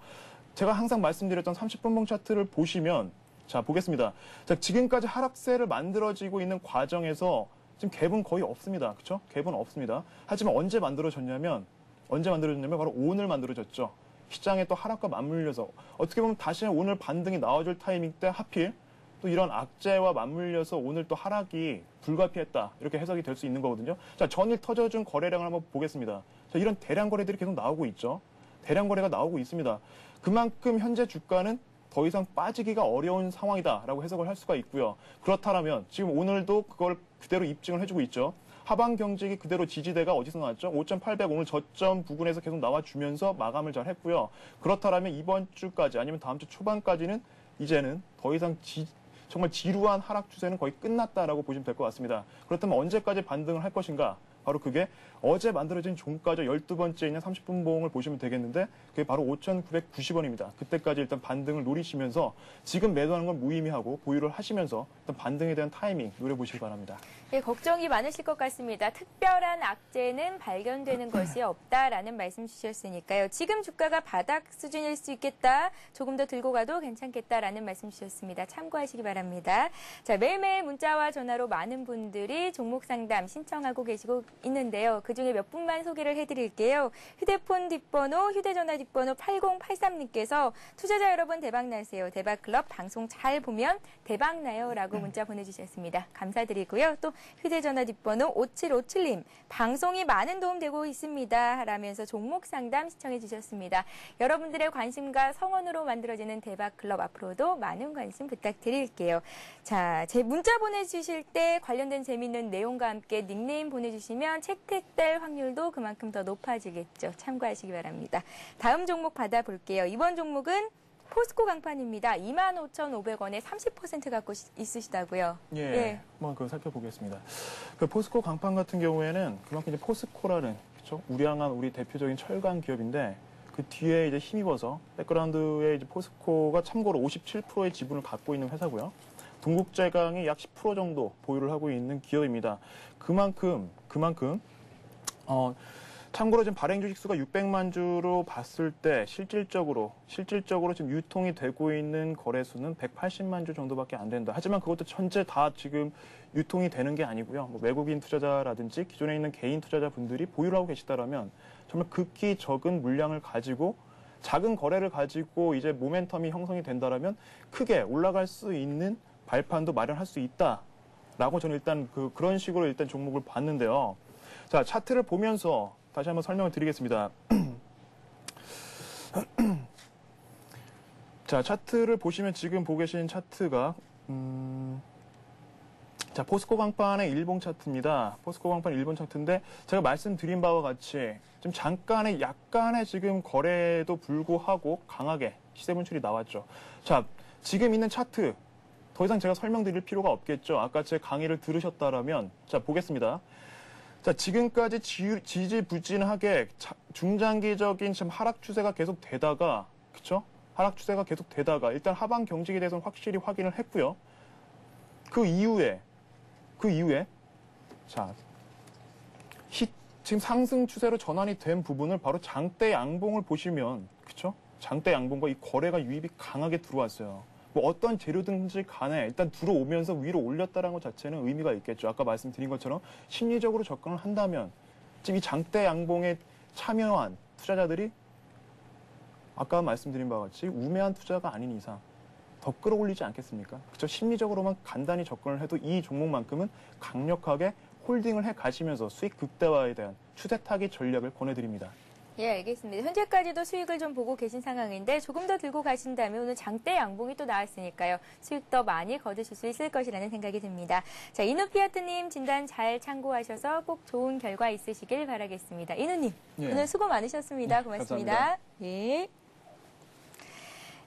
제가 항상 말씀드렸던 30분봉 차트를 보시면 자, 보겠습니다. 자, 지금까지 하락세를 만들어지고 있는 과정에서 지금 갭은 거의 없습니다. 그렇죠? 갭은 없습니다. 하지만 언제 만들어졌냐면 바로 오늘 만들어졌죠. 시장의 또 하락과 맞물려서 어떻게 보면 다시 오늘 반등이 나와줄 타이밍 때 하필 또 이런 악재와 맞물려서 오늘 또 하락이 불가피했다. 이렇게 해석이 될 수 있는 거거든요. 자, 전일 터져준 거래량을 한번 보겠습니다. 자, 이런 대량 거래들이 계속 나오고 있죠. 대량 거래가 나오고 있습니다. 그만큼 현재 주가는 더 이상 빠지기가 어려운 상황이다라고 해석을 할 수가 있고요. 그렇다면 지금 오늘도 그걸 그대로 입증을 해주고 있죠. 하방 경직이 그대로 지지대가 어디서 나왔죠? 5,800 오늘 저점 부근에서 계속 나와주면서 마감을 잘 했고요. 그렇다면 이번 주까지 아니면 다음 주 초반까지는 이제는 더 이상 정말 지루한 하락 추세는 거의 끝났다라고 보시면 될 것 같습니다. 그렇다면 언제까지 반등을 할 것인가? 바로 그게 어제 만들어진 종가죠. 12번째 있는 30분 봉을 보시면 되겠는데 그게 바로 5,990원입니다. 그때까지 일단 반등을 노리시면서 지금 매도하는 건 무의미하고 보유를 하시면서 일단 반등에 대한 타이밍 노려보시기 바랍니다. 예, 걱정이 많으실 것 같습니다. 특별한 악재는 발견되는 것이 없다라는 말씀 주셨으니까요. 지금 주가가 바닥 수준일 수 있겠다. 조금 더 들고 가도 괜찮겠다라는 말씀 주셨습니다. 참고하시기 바랍니다. 자, 매일매일 문자와 전화로 많은 분들이 종목 상담 신청하고 계시고 있는데요. 그중에 몇 분만 소개를 해드릴게요. 휴대폰 뒷번호, 휴대전화 뒷번호 8083님께서 투자자 여러분 대박나세요. 대박클럽 방송 잘 보면 대박나요. 라고 문자 보내주셨습니다. 감사드리고요. 또 휴대전화 뒷번호 5757님, 방송이 많은 도움 되고 있습니다. 라면서 종목 상담 시청해 주셨습니다. 여러분들의 관심과 성원으로 만들어지는 대박클럽 앞으로도 많은 관심 부탁드릴게요. 자, 제 문자 보내주실 때 관련된 재미있는 내용과 함께 닉네임 보내주시면 채택될 확률도 그만큼 더 높아지겠죠. 참고하시기 바랍니다. 다음 종목 받아볼게요. 이번 종목은 포스코 강판입니다. 25,500원에 30% 갖고 있으시다고요. 예, 한번 그거 살펴보겠습니다. 그 포스코 강판 같은 경우에는 그만큼 이제 포스코라는 그렇죠? 우량한 우리 대표적인 철강 기업인데 그 뒤에 이제 힘입어서 백그라운드에 이제 포스코가 참고로 57%의 지분을 갖고 있는 회사고요. 동국제강이 약 10% 정도 보유를 하고 있는 기업입니다. 그만큼 참고로 지금 발행 주식 수가 600만 주로 봤을 때 실질적으로 지금 유통이 되고 있는 거래수는 180만 주 정도밖에 안 된다. 하지만 그것도 전체 다 지금 유통이 되는 게 아니고요. 뭐 외국인 투자자라든지 기존에 있는 개인 투자자분들이 보유를 하고 계시다라면 정말 극히 적은 물량을 가지고 작은 거래를 가지고 이제 모멘텀이 형성이 된다라면 크게 올라갈 수 있는 발판도 마련할 수 있다라고 저는 일단 그런 식으로 일단 종목을 봤는데요. 자, 차트를 보면서 다시 한번 설명을 드리겠습니다. 자, 차트를 보시면 지금 보고 계신 차트가 자, 포스코 강판의 일봉 차트입니다. 포스코 강판 일본 차트인데 제가 말씀드린 바와 같이 좀 약간의 지금 거래에도 불구하고 강하게 시세 분출이 나왔죠. 자, 지금 있는 차트 더 이상 제가 설명드릴 필요가 없겠죠. 아까 제 강의를 들으셨다라면 자, 보겠습니다. 자, 지금까지 지지부진하게 중장기적인 지금 하락 추세가 계속 되다가, 그쵸? 하락 추세가 계속 되다가, 일단 하방 경직에 대해서는 확실히 확인을 했고요. 그 이후에, 자, 지금 상승 추세로 전환이 된 부분을 바로 장대 양봉을 보시면, 그쵸? 장대 양봉과 이 거래가 유입이 강하게 들어왔어요. 뭐 어떤 재료든지 간에 일단 들어오면서 위로 올렸다는 것 자체는 의미가 있겠죠. 아까 말씀드린 것처럼 심리적으로 접근을 한다면 지금 이 장대 양봉에 참여한 투자자들이 아까 말씀드린 바와 같이 우매한 투자가 아닌 이상 더 끌어올리지 않겠습니까? 그렇죠? 심리적으로만 간단히 접근을 해도 이 종목만큼은 강력하게 홀딩을 해 가시면서 수익 극대화에 대한 추세 타기 전략을 권해드립니다. 예, 알겠습니다. 현재까지도 수익을 좀 보고 계신 상황인데 조금 더 들고 가신다면 오늘 장대 양봉이 또 나왔으니까요. 수익 더 많이 거두실 수 있을 것이라는 생각이 듭니다. 자, 이누피아트님 진단 잘 참고하셔서 꼭 좋은 결과 있으시길 바라겠습니다. 이누님, 예. 오늘 수고 많으셨습니다. 고맙습니다. 감사합니다. 예.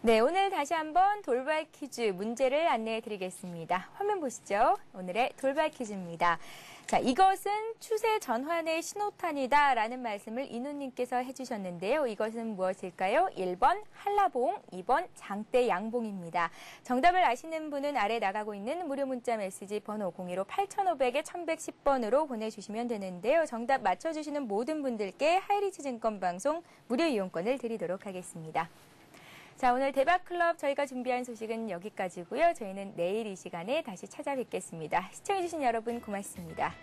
네, 오늘 다시 한번 돌발 퀴즈 문제를 안내해 드리겠습니다. 화면 보시죠. 오늘의 돌발 퀴즈입니다. 자, 이것은 추세 전환의 신호탄이다 라는 말씀을 이누님께서 해주셨는데요. 이것은 무엇일까요? 1번 한라봉, 2번 장대 양봉입니다. 정답을 아시는 분은 아래 나가고 있는 무료 문자 메시지 번호 015-8500에 1110번으로 보내주시면 되는데요. 정답 맞춰주시는 모든 분들께 하이리츠 증권 방송 무료 이용권을 드리도록 하겠습니다. 자, 오늘 대박클럽 저희가 준비한 소식은 여기까지고요. 저희는 내일 이 시간에 다시 찾아뵙겠습니다. 시청해주신 여러분 고맙습니다.